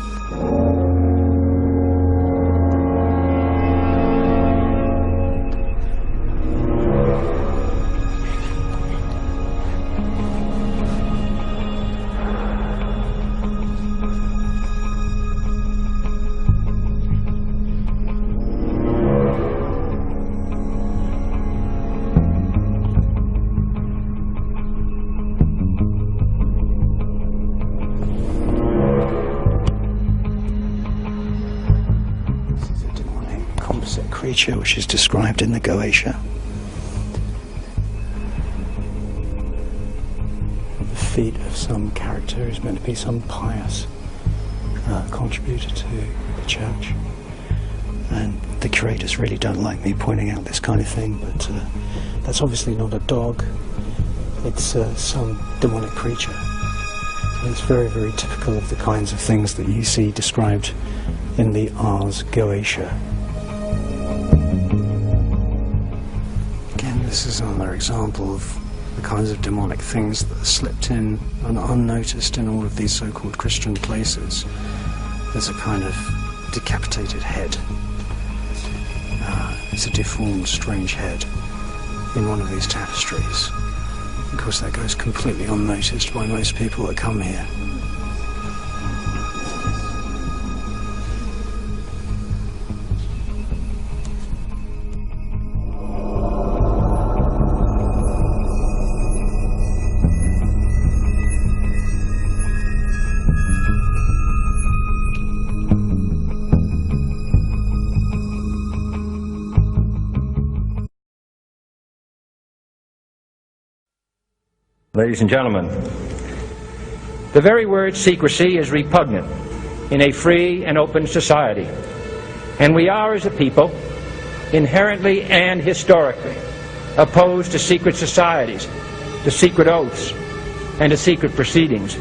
Creature which is described in the Goetia. The feet of some character who's meant to be some pious contributor to the church. And the curators really don't like me pointing out this kind of thing, but that's obviously not a dog. It's some demonic creature. And it's very, very typical of the kinds of things that you see described in the Ars Goetia. This is another example of the kinds of demonic things that are slipped in and unnoticed in all of these so-called Christian places. There's a kind of decapitated head. It's a deformed, strange head in one of these tapestries. Of course, that goes completely unnoticed by most people that come here. Ladies and gentlemen, the very word secrecy is repugnant in a free and open society, and we are, as a people, inherently and historically opposed to secret societies, to secret oaths, and to secret proceedings.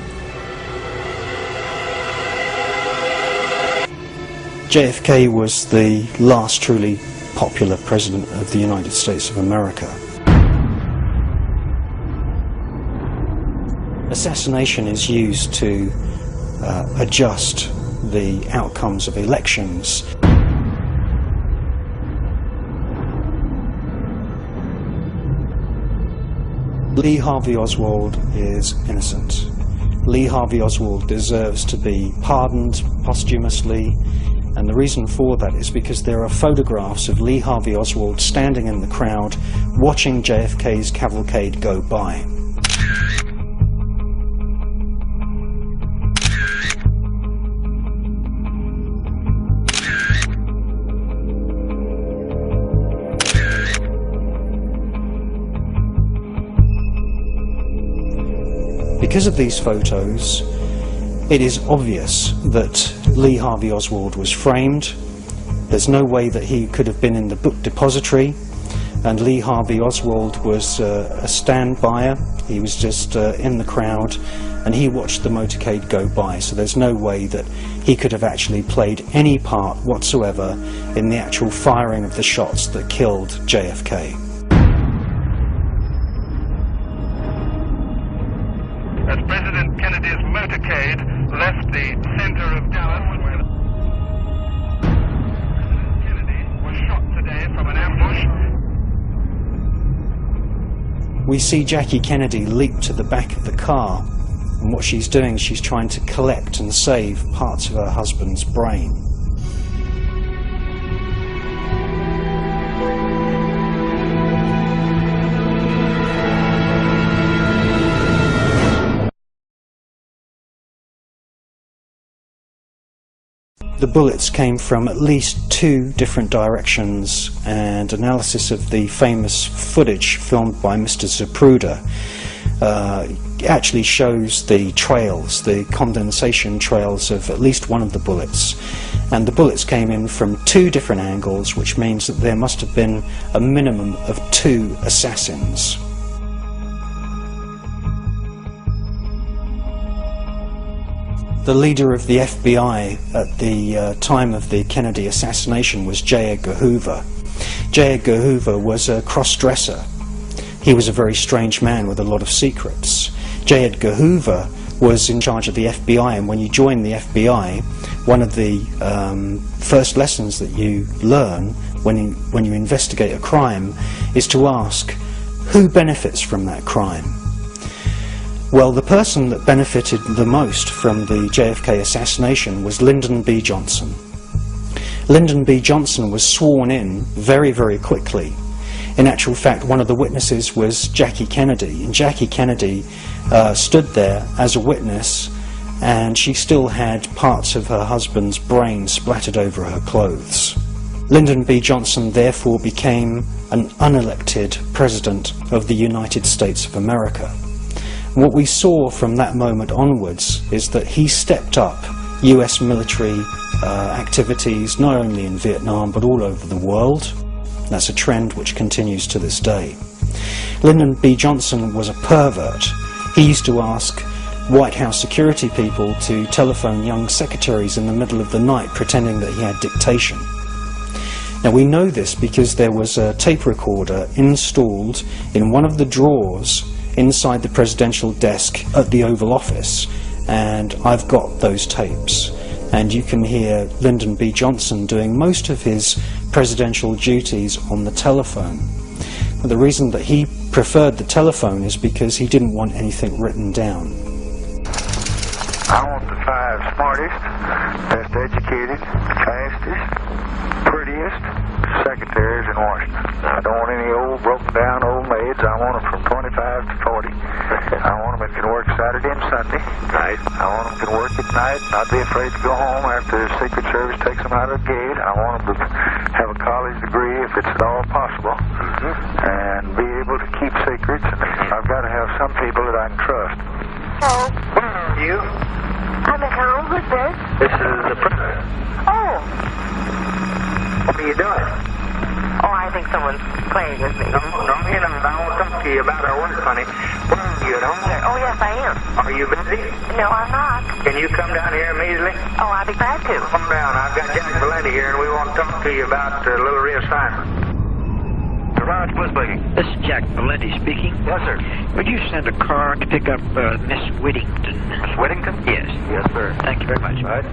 JFK was the last truly popular president of the United States of America. Assassination is used to adjust the outcomes of elections. Lee Harvey Oswald is innocent. Lee Harvey Oswald deserves to be pardoned posthumously, and the reason for that is because there are photographs of Lee Harvey Oswald standing in the crowd watching JFK's cavalcade go by. Because of these photos, it is obvious that Lee Harvey Oswald was framed. There's no way that he could have been in the book depository, and Lee Harvey Oswald was a stand-byer. He was just in the crowd, and he watched the motorcade go by, so there's no way that he could have actually played any part whatsoever in the actual firing of the shots that killed JFK. As President Kennedy's motorcade left the center of Dallas, where President Kennedy was shot today from an ambush. We see Jackie Kennedy leap to the back of the car, and what she's doing is she's trying to collect and save parts of her husband's brain. The bullets came from at least 2 different directions, and analysis of the famous footage filmed by Mr. Zapruder actually shows the trails, the condensation trails of at least one of the bullets. And the bullets came in from 2 different angles, which means that there must have been a minimum of 2 assassins. The leader of the FBI at the time of the Kennedy assassination was J. Edgar Hoover. J. Edgar Hoover was a cross-dresser. He was a very strange man with a lot of secrets. J. Edgar Hoover was in charge of the FBI, and when you join the FBI, one of the first lessons that you learn when you investigate a crime is to ask, who benefits from that crime? Well, the person that benefited the most from the JFK assassination was Lyndon B. Johnson. Lyndon B. Johnson was sworn in very, very quickly. In actual fact, one of the witnesses was Jackie Kennedy, and Jackie Kennedy stood there as a witness, and she still had parts of her husband's brain splattered over her clothes. Lyndon B. Johnson therefore became an unelected president of the United States of America. What we saw from that moment onwards is that he stepped up US military activities not only in Vietnam but all over the world. That's a trend which continues to this day. Lyndon B. Johnson was a pervert. He used to ask White House security people to telephone young secretaries in the middle of the night pretending that he had dictation. Now we know this because there was a tape recorder installed in one of the drawers inside the presidential desk at the Oval Office, and I've got those tapes, and you can hear Lyndon B. Johnson doing most of his presidential duties on the telephone. The reason that he preferred the telephone is because he didn't want anything written down. I want the 5 smartest, best educated, fastest, prettiest secretaries in Washington. I don't want any old, broken down old maids. I want them from 25 to 40. I want them that can work Saturday and Sunday. Right. I want them that can work at night, not be afraid to go home after the Secret Service takes them out of the gate. I want them to have a college degree if it's at all possible, and be able to keep secrets. And I've got to have some people that I can trust. Oh, Where are you? I'm at home. Who's this? This is the president. Oh. What are you doing? Oh, I think someone's playing with me. No, you know, I won't talk to you about our work, honey. Where are you at home? Oh, yes, I am. Are you busy? No, I'm not. Can you come down here immediately? Oh, I'll be glad to. Come down. I've got Jack Valenti here, and we want to talk to you about a little reassignment. Raj was speaking. This is Jack Valenti speaking. Yes, sir. Would you send a car to pick up Miss Whittington? Miss Whittington? Yes. Yes, sir. Thank you very much. All right.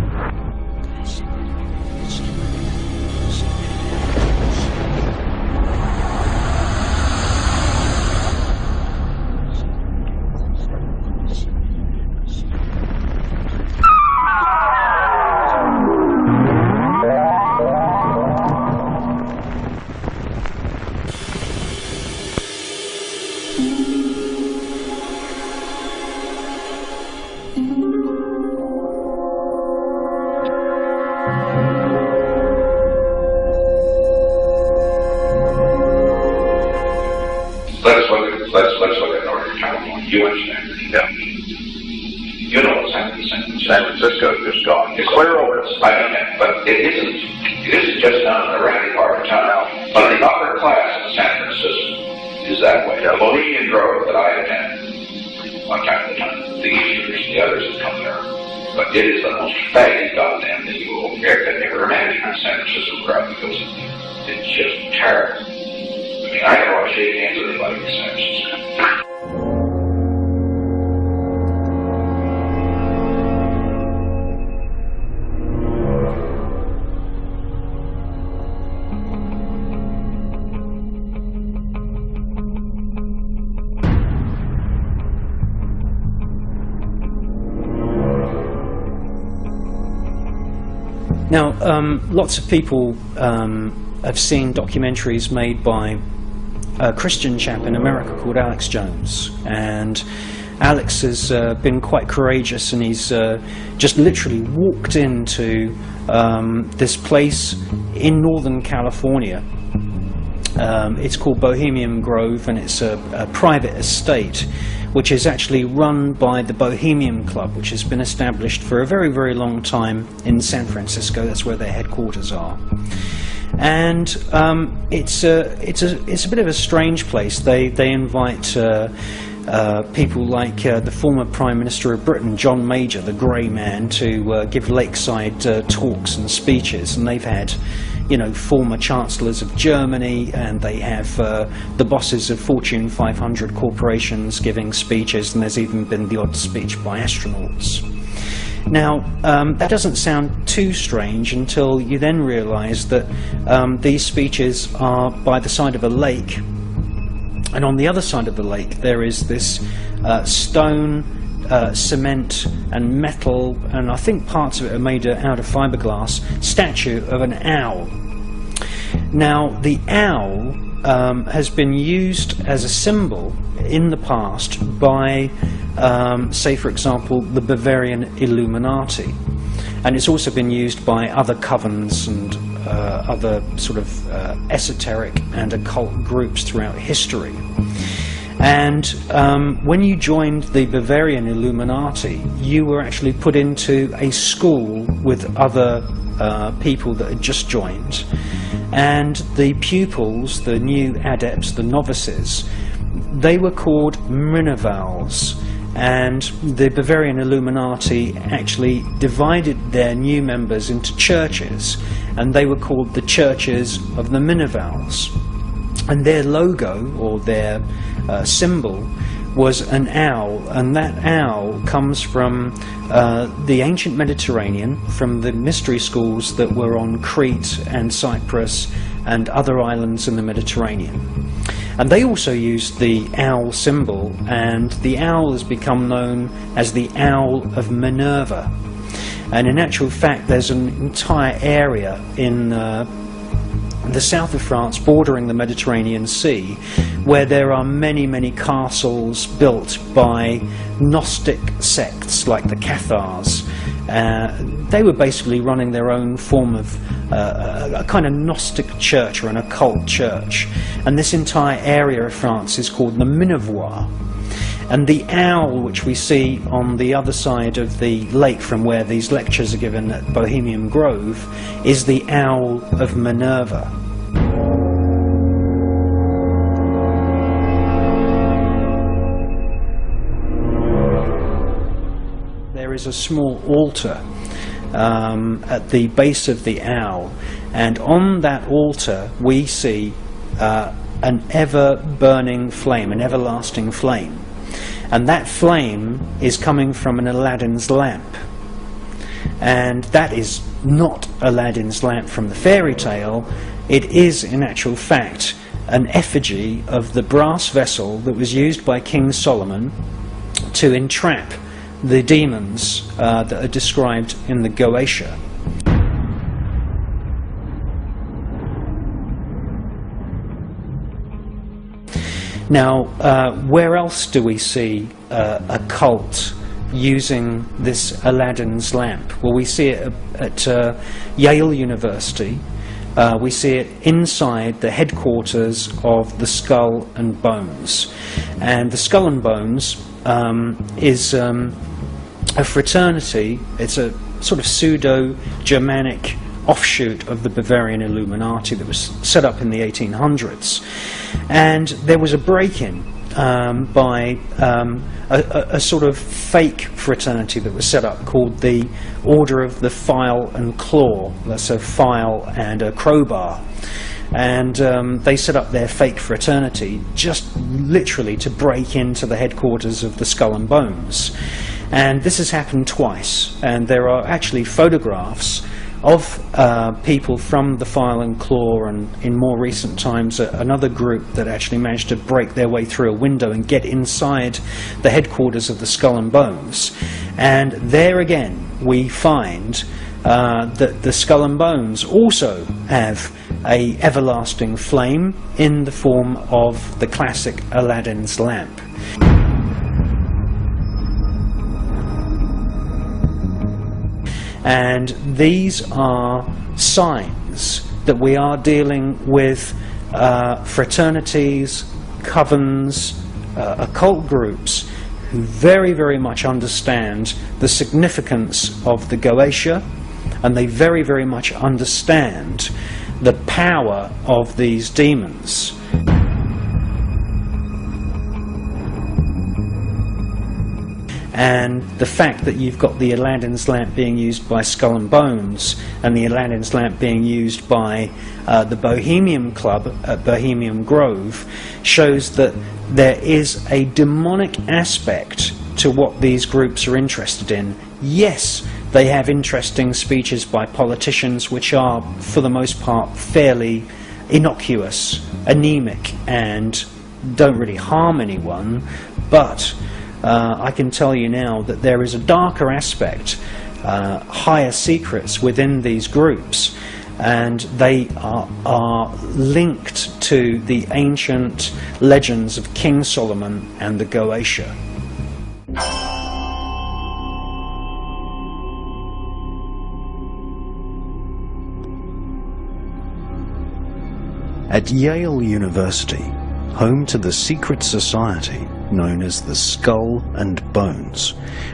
Let's look at Northern California. You understand? Yeah. You know what's happening in San Francisco. San Francisco's just gone. It's Clear over. I understand, but it isn't just down in the ratty part of town. But the upper class in San Francisco is that way. The Bohemian Grove that I attend, one time at a time, the Easterners, the others that come there. But it is the most faggy goddamn thing you will ever imagine in San Francisco crowd, because it's just terrible. I mean, I never want to shake hands with anybody in San Francisco. Now, lots of people have seen documentaries made by a Christian chap in America called Alex Jones, and Alex has been quite courageous, and he's just literally walked into this place in Northern California. It's called Bohemian Grove, and it's a private estate which is actually run by the Bohemian Club, which has been established for a very, very long time in San Francisco. That's where their headquarters are. And it's a bit of a strange place. They invite people like the former Prime Minister of Britain, John Major, the Grey Man, to give lakeside talks and speeches, and they've had, you know, former chancellors of Germany, and they have the bosses of Fortune 500 corporations giving speeches, and there's even been the odd speech by astronauts. Now, that doesn't sound too strange until you then realize that these speeches are by the side of a lake, and on the other side of the lake there is this stone, cement and metal, and I think parts of it are made out of fiberglass, statue of an owl. Now, the owl has been used as a symbol in the past by, say for example, the Bavarian Illuminati, and it's also been used by other covens and other sort of esoteric and occult groups throughout history. And when you joined the Bavarian Illuminati, you were actually put into a school with other people that had just joined, and the pupils, the new adepts, the novices, they were called Minervals, and the Bavarian Illuminati actually divided their new members into churches, and they were called the Churches of the Minervals. And their logo, or their symbol, was an owl, and that owl comes from the ancient Mediterranean, from the mystery schools that were on Crete and Cyprus and other islands in the Mediterranean. And they also used the owl symbol, and the owl has become known as the Owl of Minerva. And in actual fact, there's an entire area in the south of France, bordering the Mediterranean Sea, where there are many, many castles built by Gnostic sects like the Cathars. They were basically running their own form of a kind of Gnostic church or an occult church, and this entire area of France is called the Minervois. And the owl, which we see on the other side of the lake from where these lectures are given at Bohemian Grove, is the owl of Minerva. There is a small altar at the base of the owl, and on that altar we see an ever-burning flame, an everlasting flame. And that flame is coming from an Aladdin's lamp. And that is not Aladdin's lamp from the fairy tale. It is, in actual fact, an effigy of the brass vessel that was used by King Solomon to entrap the demons that are described in the Goetia. Now, where else do we see a cult using this Aladdin's lamp? Well, we see it at Yale University. We see it inside the headquarters of the Skull and Bones. And the Skull and Bones is a fraternity. It's a sort of pseudo-Germanic offshoot of the Bavarian Illuminati that was set up in the 1800s. And there was a break-in by a sort of fake fraternity that was set up called the Order of the File and Claw. That's a file and a crowbar. And they set up their fake fraternity just literally to break into the headquarters of the Skull and Bones. And this has happened twice, and there are actually photographs of people from the File and Claw, and in more recent times another group that actually managed to break their way through a window and get inside the headquarters of the Skull and Bones. And there again we find that the Skull and Bones also have a everlasting flame in the form of the classic Aladdin's lamp. And these are signs that we are dealing with fraternities, covens, occult groups who very, very much understand the significance of the Goetia, and they very, very much understand the power of these demons. And the fact that you've got the Aladdin's lamp being used by Skull and Bones and the Aladdin's lamp being used by the Bohemian Club at Bohemian Grove shows that there is a demonic aspect to what these groups are interested in. Yes, they have interesting speeches by politicians which are, for the most part, fairly innocuous, anemic, and don't really harm anyone, but I can tell you now that there is a darker aspect, higher secrets within these groups, and they are linked to the ancient legends of King Solomon and the Goetia. At Yale University, home to the secret society known as the Skull and Bones,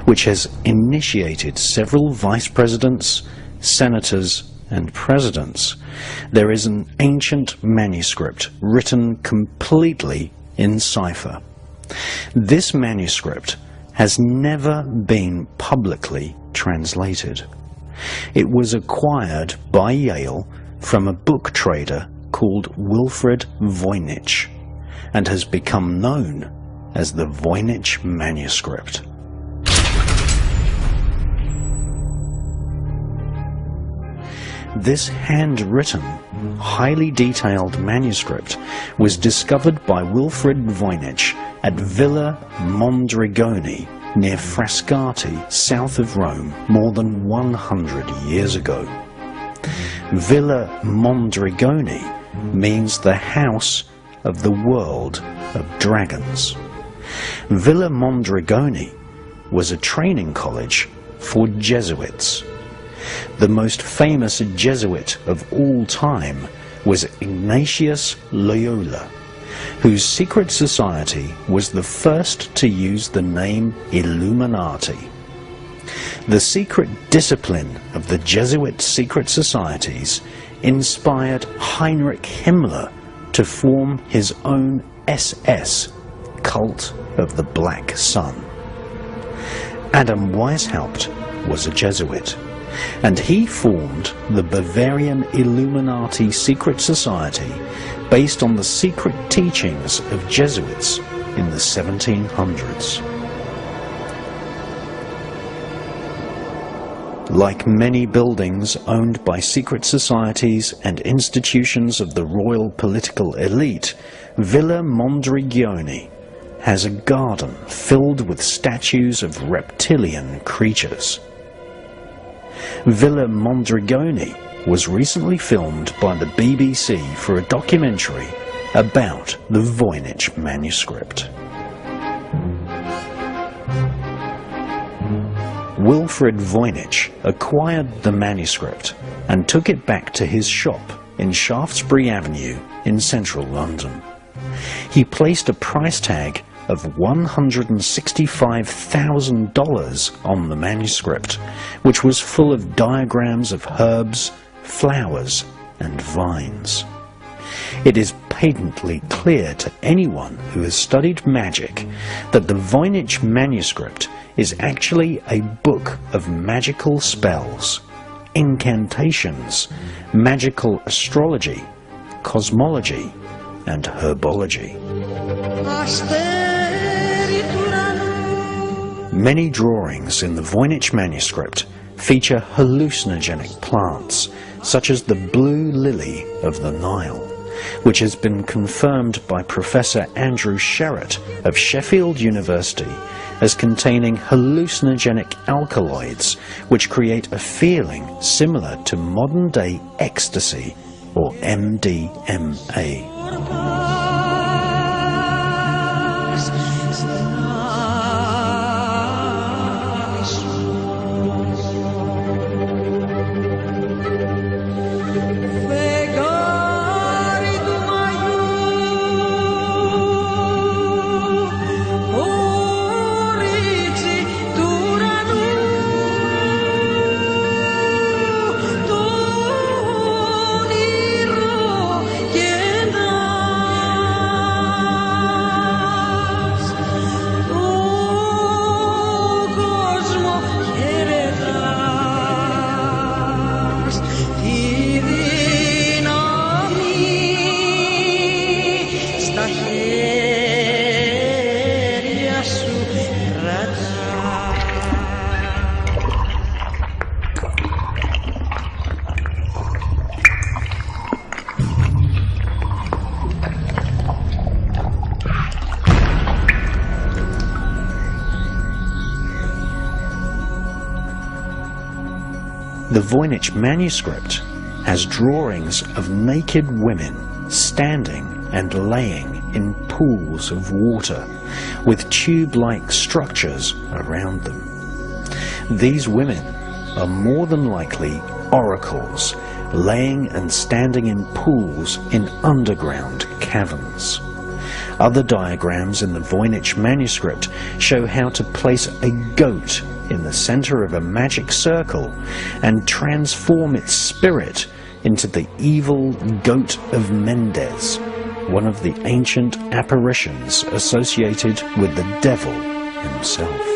which has initiated several vice presidents, senators, and presidents, there is an ancient manuscript written completely in cipher. This manuscript has never been publicly translated. It was acquired by Yale from a book trader called Wilfred Voynich, and has become known as the Voynich manuscript. This handwritten, highly detailed manuscript was discovered by Wilfred Voynich at Villa Mondrigoni near Frascati, south of Rome, more than 100 years ago. Villa Mondrigoni means the house of the world of dragons. Villa Mondrigoni was a training college for Jesuits. The most famous Jesuit of all time was Ignatius Loyola, whose secret society was the first to use the name Illuminati. The secret discipline of the Jesuit secret societies inspired Heinrich Himmler to form his own SS, Cult of the Black Sun. Adam Weishaupt was a Jesuit, and he formed the Bavarian Illuminati secret society based on the secret teachings of Jesuits in the 1700s. Like many buildings owned by secret societies and institutions of the royal political elite, Villa Mondrigioni has a garden filled with statues of reptilian creatures. Villa Mondrigioni was recently filmed by the BBC for a documentary about the Voynich manuscript. Wilfred Voynich acquired the manuscript and took it back to his shop in Shaftesbury Avenue in central London. He placed a price tag of $165,000 on the manuscript, which was full of diagrams of herbs, flowers, and vines. It is patently clear to anyone who has studied magic that the Voynich manuscript is actually a book of magical spells, incantations, magical astrology, cosmology, and herbology. Many drawings in the Voynich manuscript feature hallucinogenic plants, such as the blue lily of the Nile, which has been confirmed by Professor Andrew Sherratt of Sheffield University as containing hallucinogenic alkaloids which create a feeling similar to modern-day ecstasy or MDMA. The Voynich manuscript has drawings of naked women standing and laying in pools of water with tube-like structures around them. These women are more than likely oracles, laying and standing in pools in underground caverns. Other diagrams in the Voynich manuscript show how to place a goat in the center of a magic circle and transform its spirit into the evil goat of Mendes, one of the ancient apparitions associated with the devil himself.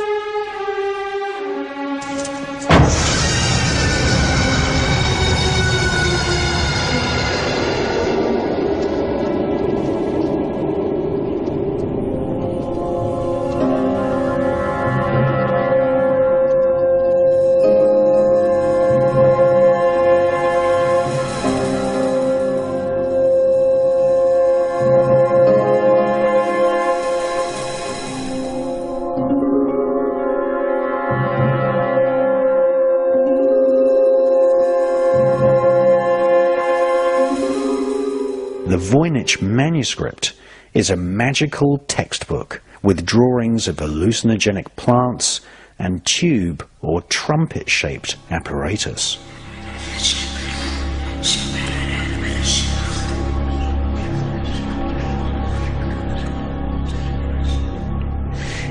The Voynich manuscript is a magical textbook with drawings of hallucinogenic plants and tube or trumpet-shaped apparatus.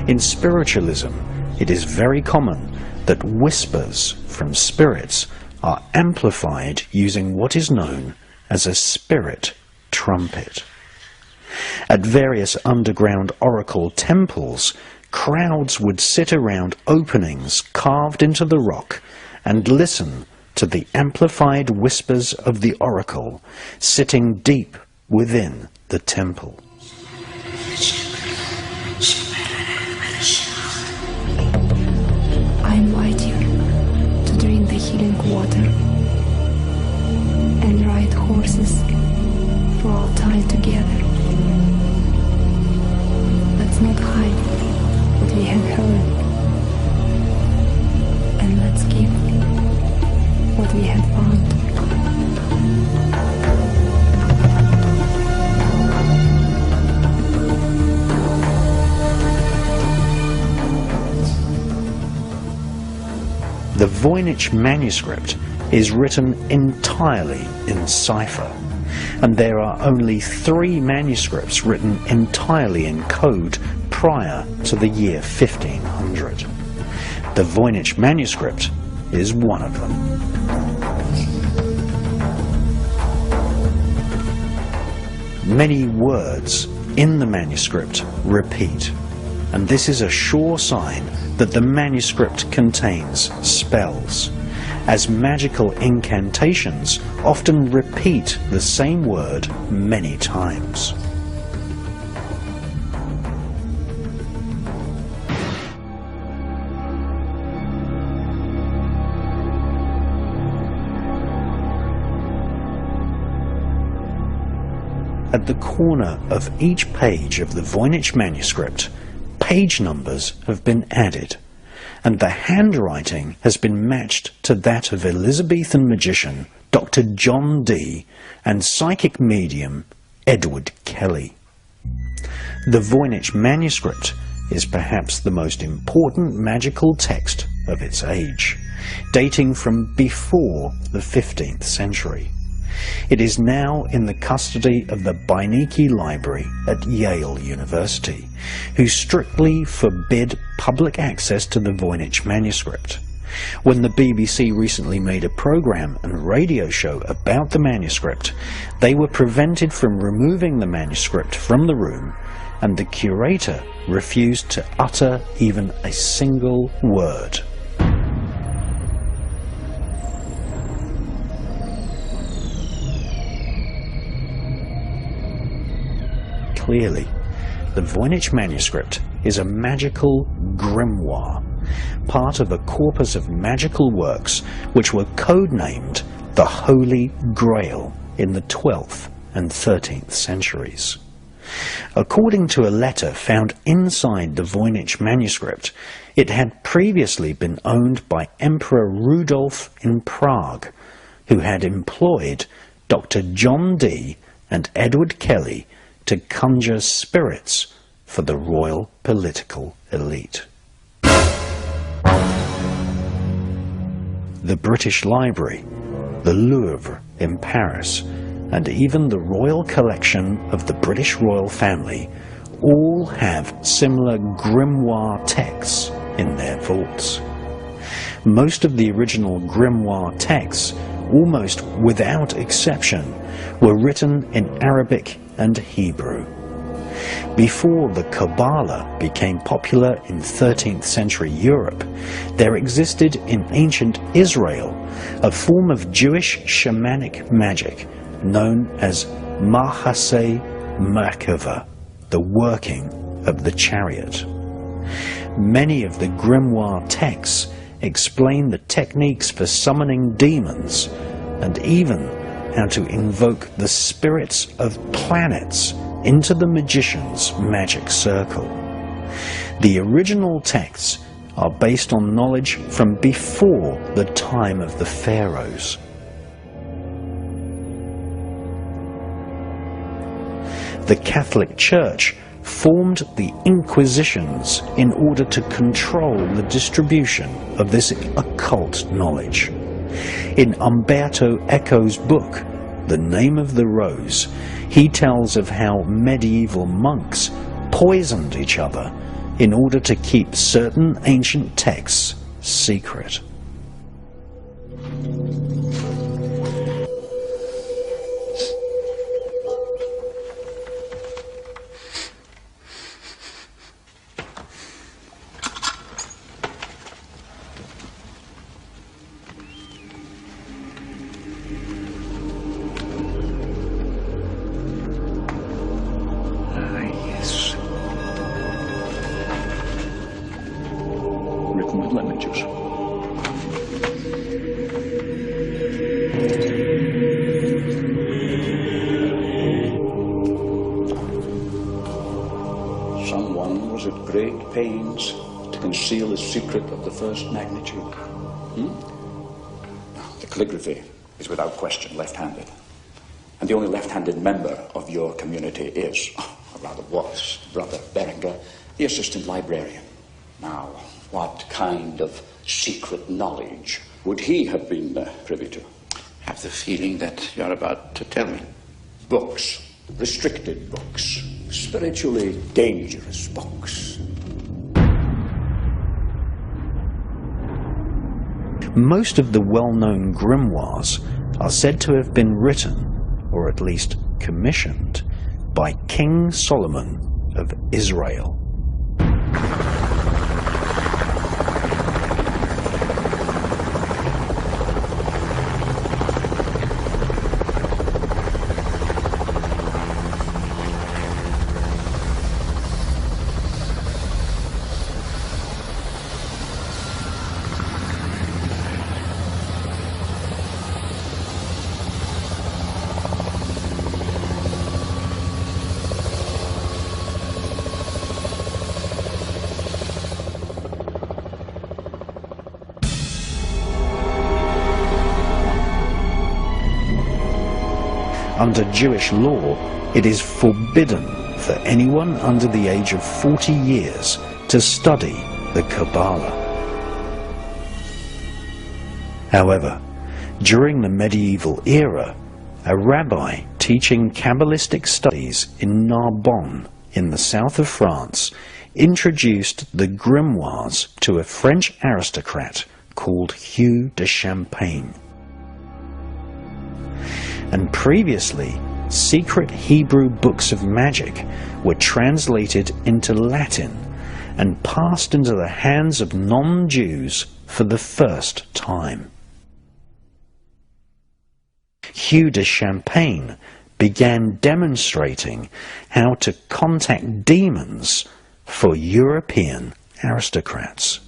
In spiritualism, it is very common that whispers from spirits are amplified using what is known as a spirit trumpet. At various underground oracle temples, crowds would sit around openings carved into the rock and listen to the amplified whispers of the oracle sitting deep within the temple. I invite you to drink the healing water and ride horses for all time together. Let's not hide what we have heard, and let's keep what we have found. The Voynich manuscript is written entirely in cipher, and there are only 3 manuscripts written entirely in code prior to the year 1500. The Voynich manuscript is one of them. Many words in the manuscript repeat, and this is a sure sign that the manuscript contains spells, as magical incantations often repeat the same word many times. At the corner of each page of the Voynich manuscript, page numbers have been added, and the handwriting has been matched to that of Elizabethan magician Dr. John Dee and psychic medium Edward Kelly. The Voynich manuscript is perhaps the most important magical text of its age, dating from before the 15th century. It is now in the custody of the Beinecke Library at Yale University, who strictly forbid public access to the Voynich manuscript. When the BBC recently made a program and radio show about the manuscript, they were prevented from removing the manuscript from the room, and the curator refused to utter even a single word. Clearly, the Voynich manuscript is a magical grimoire, part of a corpus of magical works which were codenamed the Holy Grail in the 12th and 13th centuries. According to a letter found inside the Voynich manuscript, it had previously been owned by Emperor Rudolf in Prague, who had employed Dr. John Dee and Edward Kelly to conjure spirits for the royal political elite. The British Library, the Louvre in Paris, and even the Royal Collection of the British royal family all have similar grimoire texts in their vaults. Most of the original grimoire texts, almost without exception, were written in Arabic and Hebrew. Before the Kabbalah became popular in 13th century Europe, there existed in ancient Israel a form of Jewish shamanic magic known as Mahaseh Merkava, the working of the chariot. Many of the grimoire texts explain the techniques for summoning demons and even how to invoke the spirits of planets into the magician's magic circle. The original texts are based on knowledge from before the time of the pharaohs. The Catholic Church formed the Inquisitions in order to control the distribution of this occult knowledge. In Umberto Eco's book, The Name of the Rose, he tells of how medieval monks poisoned each other in order to keep certain ancient texts secret. Someone was at great pains to conceal a secret of the first magnitude. The calligraphy is without question left-handed. And the only left-handed member of your community is, or rather was, Brother Berenger, the assistant librarian. Now, what kind of secret knowledge would he have been privy to? I have the feeling that you're about to tell me. Books, restricted books, spiritually dangerous books. Most of the well-known grimoires are said to have been written, or at least commissioned, by King Solomon of Israel. Under Jewish law, it is forbidden for anyone under the age of 40 years to study the Kabbalah. However, during the medieval era, a rabbi teaching Kabbalistic studies in Narbonne in the south of France introduced the grimoires to a French aristocrat called Hugh de Champagne. And previously, secret Hebrew books of magic were translated into Latin and passed into the hands of non-Jews for the first time. Hugh de Champagne began demonstrating how to contact demons for European aristocrats.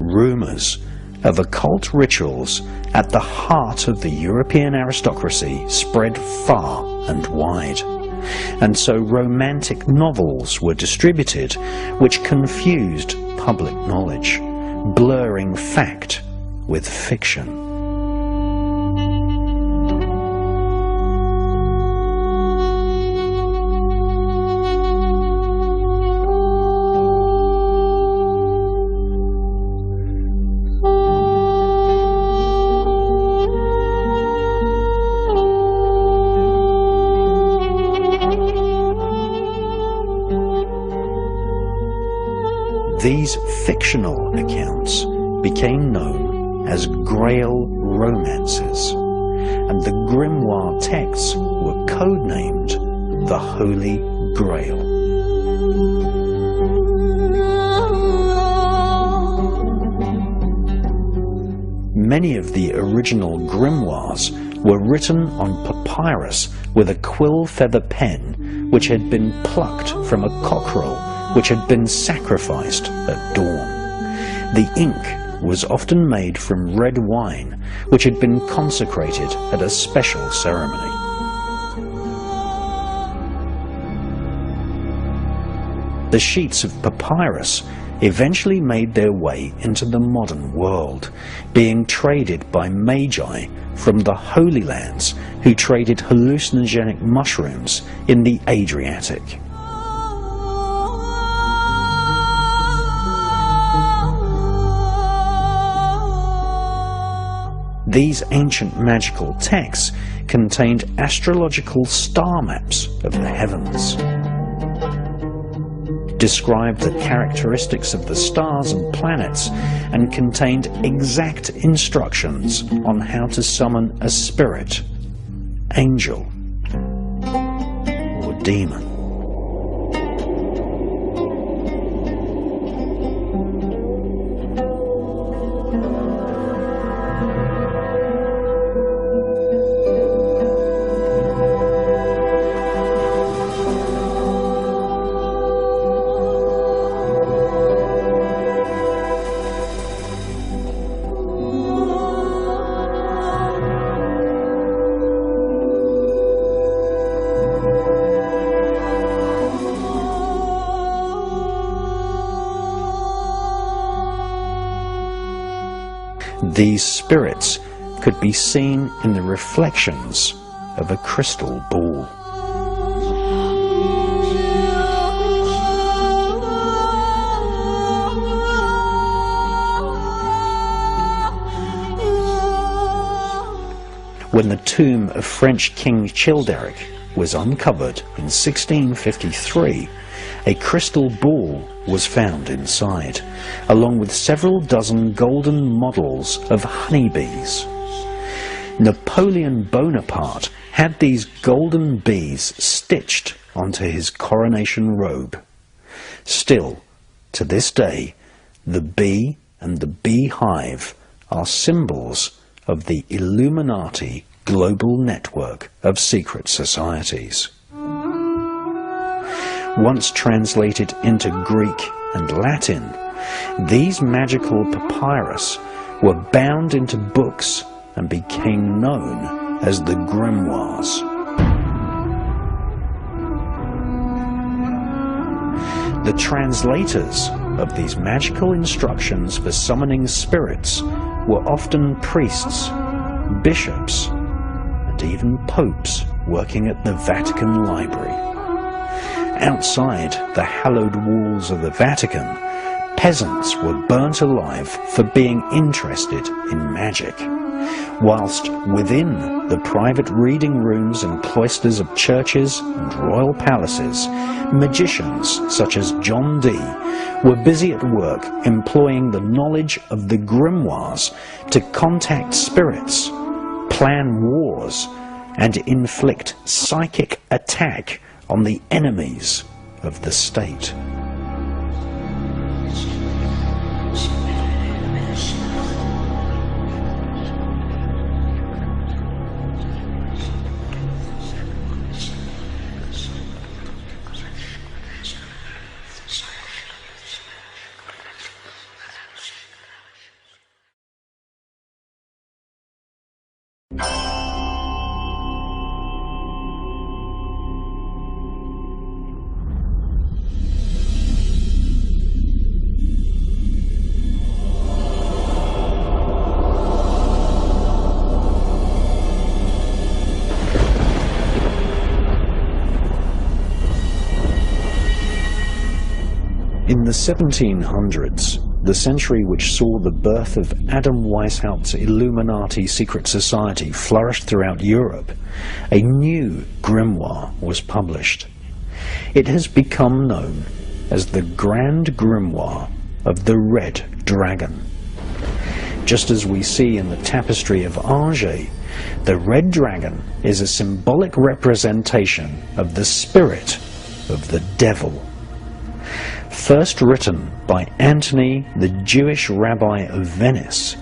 Rumours of occult rituals at the heart of the European aristocracy spread far and wide, and so romantic novels were distributed which confused public knowledge, blurring fact with fiction. These fictional accounts became known as Grail romances, and the grimoire texts were codenamed the Holy Grail. Many of the original grimoires were written on papyrus with a quill feather pen which had been plucked from a cockerel which had been sacrificed at dawn. The ink was often made from red wine, which had been consecrated at a special ceremony. The sheets of papyrus eventually made their way into the modern world, being traded by magi from the Holy Lands who traded hallucinogenic mushrooms in the Adriatic. These ancient magical texts contained astrological star maps of the heavens, described the characteristics of the stars and planets, and contained exact instructions on how to summon a spirit, angel, or demon. These spirits could be seen in the reflections of a crystal ball. When the tomb of French King Childeric was uncovered in 1653, a crystal ball was found inside, along with several dozen golden models of honeybees. Napoleon Bonaparte had these golden bees stitched onto his coronation robe. Still, to this day, the bee and the beehive are symbols of the Illuminati global network of secret societies. Once translated into Greek and Latin, these magical papyrus were bound into books and became known as the grimoires. The translators of these magical instructions for summoning spirits were often priests, bishops, and even popes working at the Vatican Library. Outside the hallowed walls of the Vatican, peasants were burnt alive for being interested in magic, whilst within the private reading rooms and cloisters of churches and royal palaces, magicians such as John Dee were busy at work employing the knowledge of the grimoires to contact spirits, plan wars, and inflict psychic attack on the enemies of the state. In the 1700s, the century which saw the birth of Adam Weishaupt's Illuminati secret society flourished throughout Europe, a new grimoire was published. It has become known as the Grand Grimoire of the Red Dragon. Just as we see in the tapestry of Angers, the Red Dragon is a symbolic representation of the spirit of the devil. First written by Antony, the Jewish rabbi of Venice,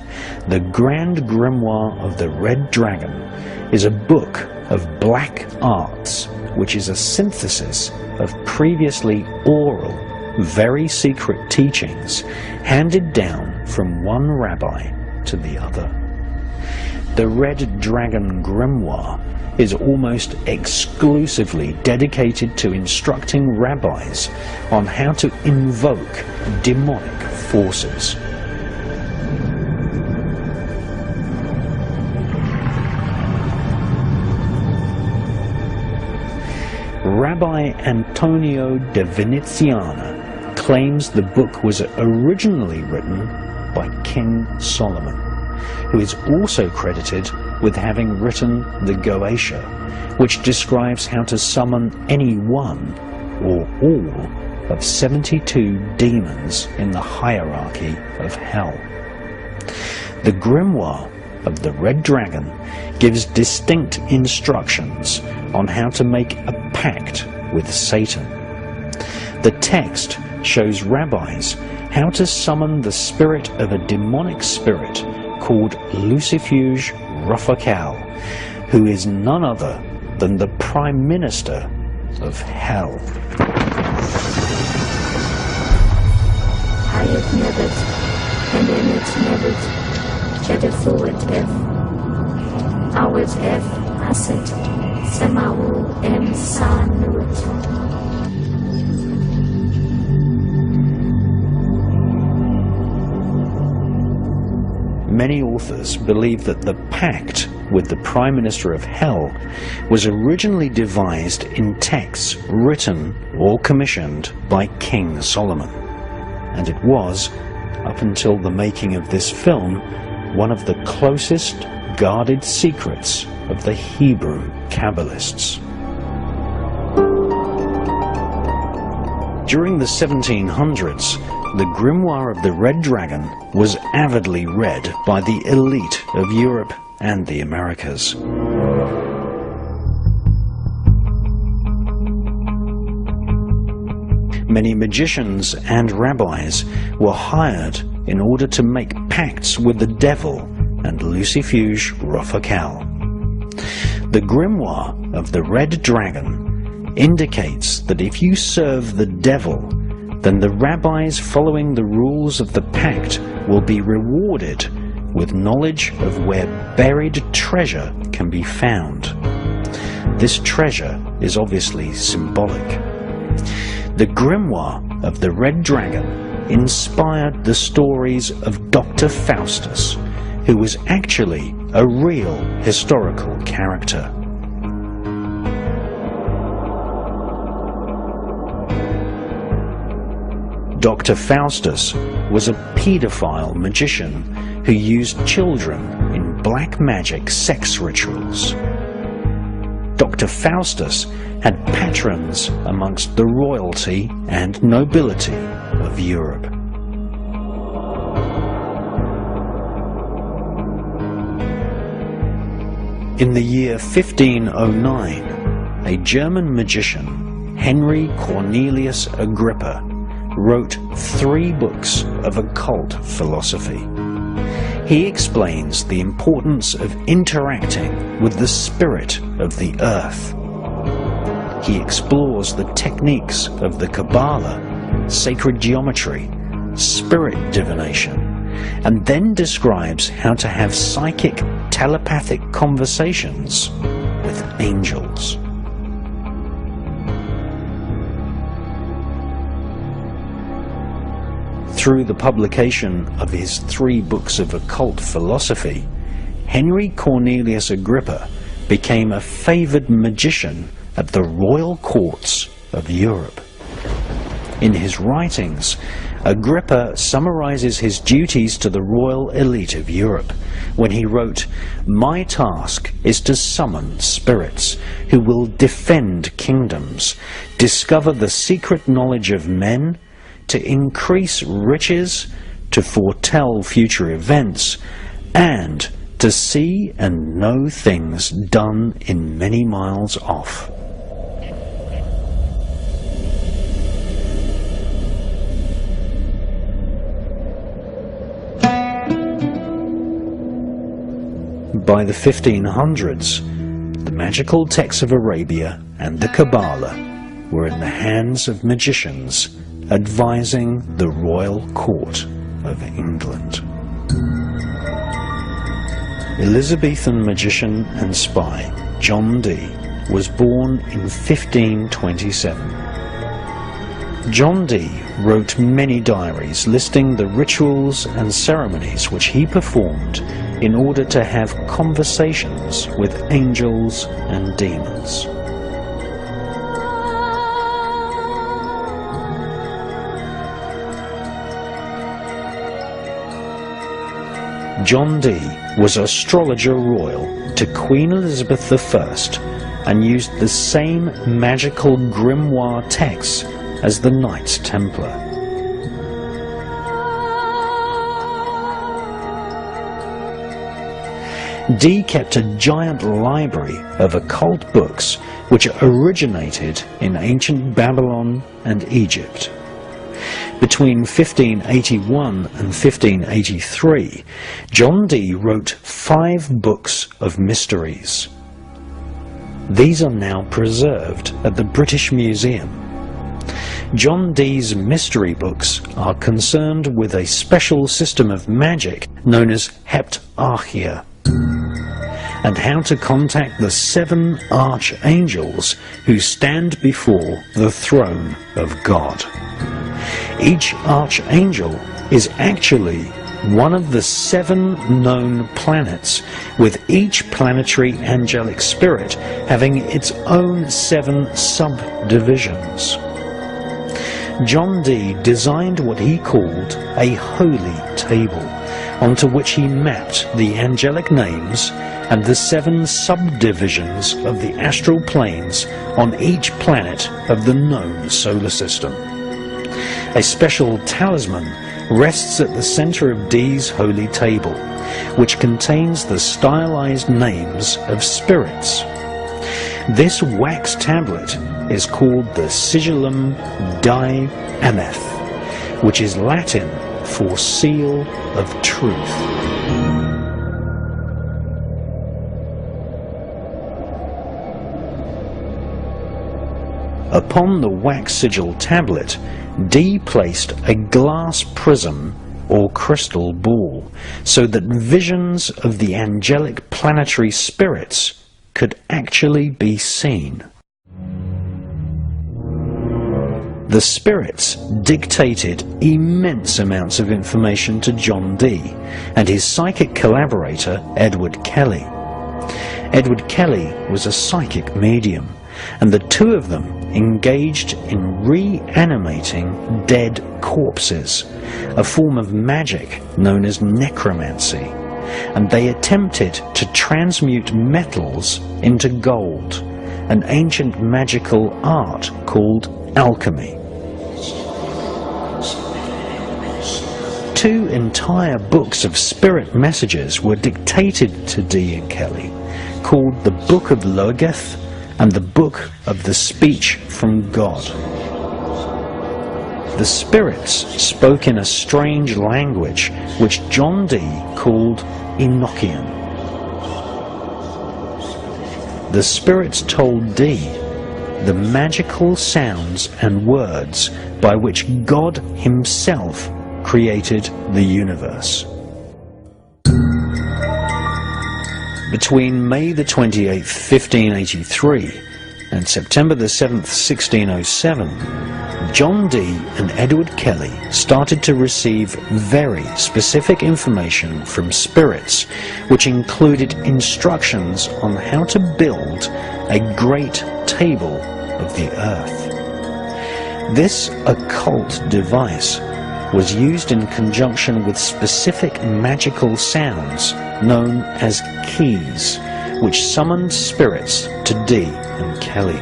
the Grand Grimoire of the Red Dragon is a book of black arts, which is a synthesis of previously oral, very secret teachings handed down from one rabbi to the other. The Red Dragon Grimoire is almost exclusively dedicated to instructing rabbis on how to invoke demonic forces. Rabbi Antonio de Veneziana claims the book was originally written by King Solomon, who is also credited with having written the Goetia, which describes how to summon any one or all of 72 demons in the hierarchy of hell. The Grimoire of the Red Dragon gives distinct instructions on how to make a pact with Satan. The text shows rabbis how to summon the spirit of a demonic spirit called Lucifuge Rufakal, who is none other than the Prime Minister of Hell. Hayat Nevet, and Emet Nevet, Chedefuet F, Awet F, Aset, Semawu M Sa Nut. Many authors believe that the pact with the Prime Minister of Hell was originally devised in texts written or commissioned by King Solomon, and it was, up until the making of this film, one of the closest guarded secrets of the Hebrew Kabbalists. During the 1700s, the Grimoire of the Red Dragon was avidly read by the elite of Europe and the Americas. Many magicians and rabbis were hired in order to make pacts with the devil and Lucifuge Rufakal. The Grimoire of the Red Dragon indicates that if you serve the devil, then the rabbis following the rules of the pact will be rewarded with knowledge of where buried treasure can be found. This treasure is obviously symbolic. The Grimoire of the Red Dragon inspired the stories of Dr. Faustus, who was actually a real historical character. Dr. Faustus was a paedophile magician who used children in black magic sex rituals. Dr. Faustus had patrons amongst the royalty and nobility of Europe. In the year 1509, a German magician, Henry Cornelius Agrippa, wrote 3 books of occult philosophy. He explains the importance of interacting with the spirit of the earth. He explores the techniques of the Kabbalah, sacred geometry, spirit divination, and then describes how to have psychic, telepathic conversations with angels. Through the publication of his 3 books of occult philosophy, Henry Cornelius Agrippa became a favored magician at the royal courts of Europe. In his writings, Agrippa summarizes his duties to the royal elite of Europe when he wrote, "My task is to summon spirits who will defend kingdoms, discover the secret knowledge of men, to increase riches, to foretell future events, and to see and know things done in many miles off." By the 1500s, the magical texts of Arabia and the Kabbalah were in the hands of magicians advising the royal court of England. Elizabethan magician and spy John Dee was born in 1527. John Dee wrote many diaries listing the rituals and ceremonies which he performed in order to have conversations with angels and demons. John Dee was astrologer royal to Queen Elizabeth I and used the same magical grimoire texts as the Knights Templar. Dee kept a giant library of occult books which originated in ancient Babylon and Egypt. Between 1581 and 1583, John Dee wrote 5 books of mysteries. These are now preserved at the British Museum. John Dee's mystery books are concerned with a special system of magic known as heptarchia, and how to contact the 7 archangels who stand before the throne of God. Each archangel is actually one of the 7 known planets, with each planetary angelic spirit having its own 7 subdivisions. John Dee designed what he called a holy table, onto which he mapped the angelic names and the 7 subdivisions of the astral planes on each planet of the known solar system. A special talisman rests at the center of Dee's holy table, which contains the stylized names of spirits. This wax tablet is called the Sigillum Dei Ameth, which is Latin for seal of truth. Upon the wax sigil tablet, Dee placed a glass prism or crystal ball so that visions of the angelic planetary spirits could actually be seen. The spirits dictated immense amounts of information to John Dee and his psychic collaborator Edward Kelly. Edward Kelly was a psychic medium, and the two of them engaged in reanimating dead corpses, a form of magic known as necromancy, and they attempted to transmute metals into gold, an ancient magical art called alchemy. 2 entire books of spirit messages were dictated to Dee and Kelly, called the Book of Logeth and the Book of the Speech from God. The spirits spoke in a strange language which John Dee called Enochian. The spirits told Dee the magical sounds and words by which God himself created the universe. Between May the 28th, 1583 and September the 7th, 1607, John Dee and Edward Kelly started to receive very specific information from spirits, which included instructions on how to build a great table of the earth. This occult device was used in conjunction with specific magical sounds known as keys, which summoned spirits to Dee and Kelly.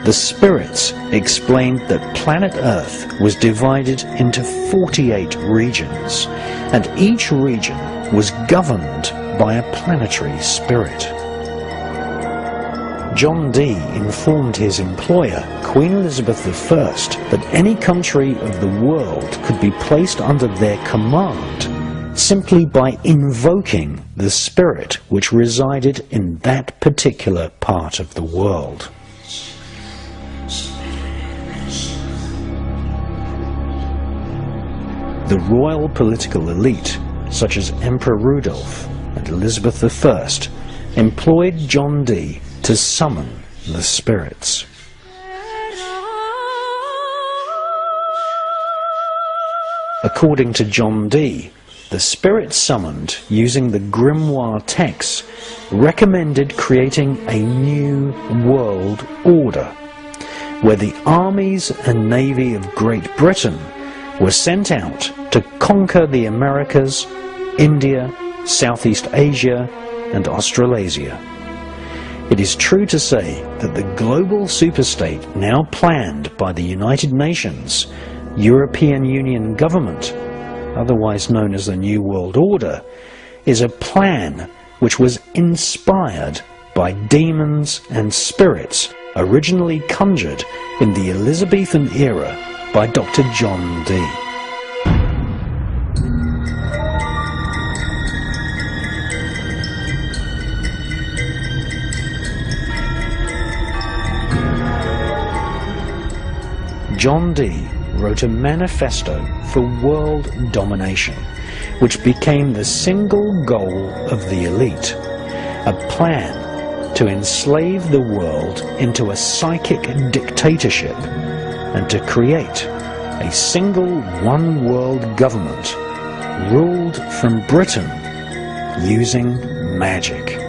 The spirits explained that planet Earth was divided into 48 regions, and each region was governed by a planetary spirit. John Dee informed his employer, Queen Elizabeth I, that any country of the world could be placed under their command simply by invoking the spirit which resided in that particular part of the world. The royal political elite, such as Emperor Rudolph, and Elizabeth I employed John Dee to summon the spirits. According to John Dee, the spirits summoned using the grimoire texts recommended creating a new world order, where the armies and navy of Great Britain were sent out to conquer the Americas, India, Southeast Asia, and Australasia. It is true to say that the global superstate now planned by the United Nations, European Union government, otherwise known as the New World Order, is a plan which was inspired by demons and spirits originally conjured in the Elizabethan era by Dr. John Dee. John Dee wrote a manifesto for world domination, which became the single goal of the elite, a plan to enslave the world into a psychic dictatorship and to create a single one-world government ruled from Britain using magic.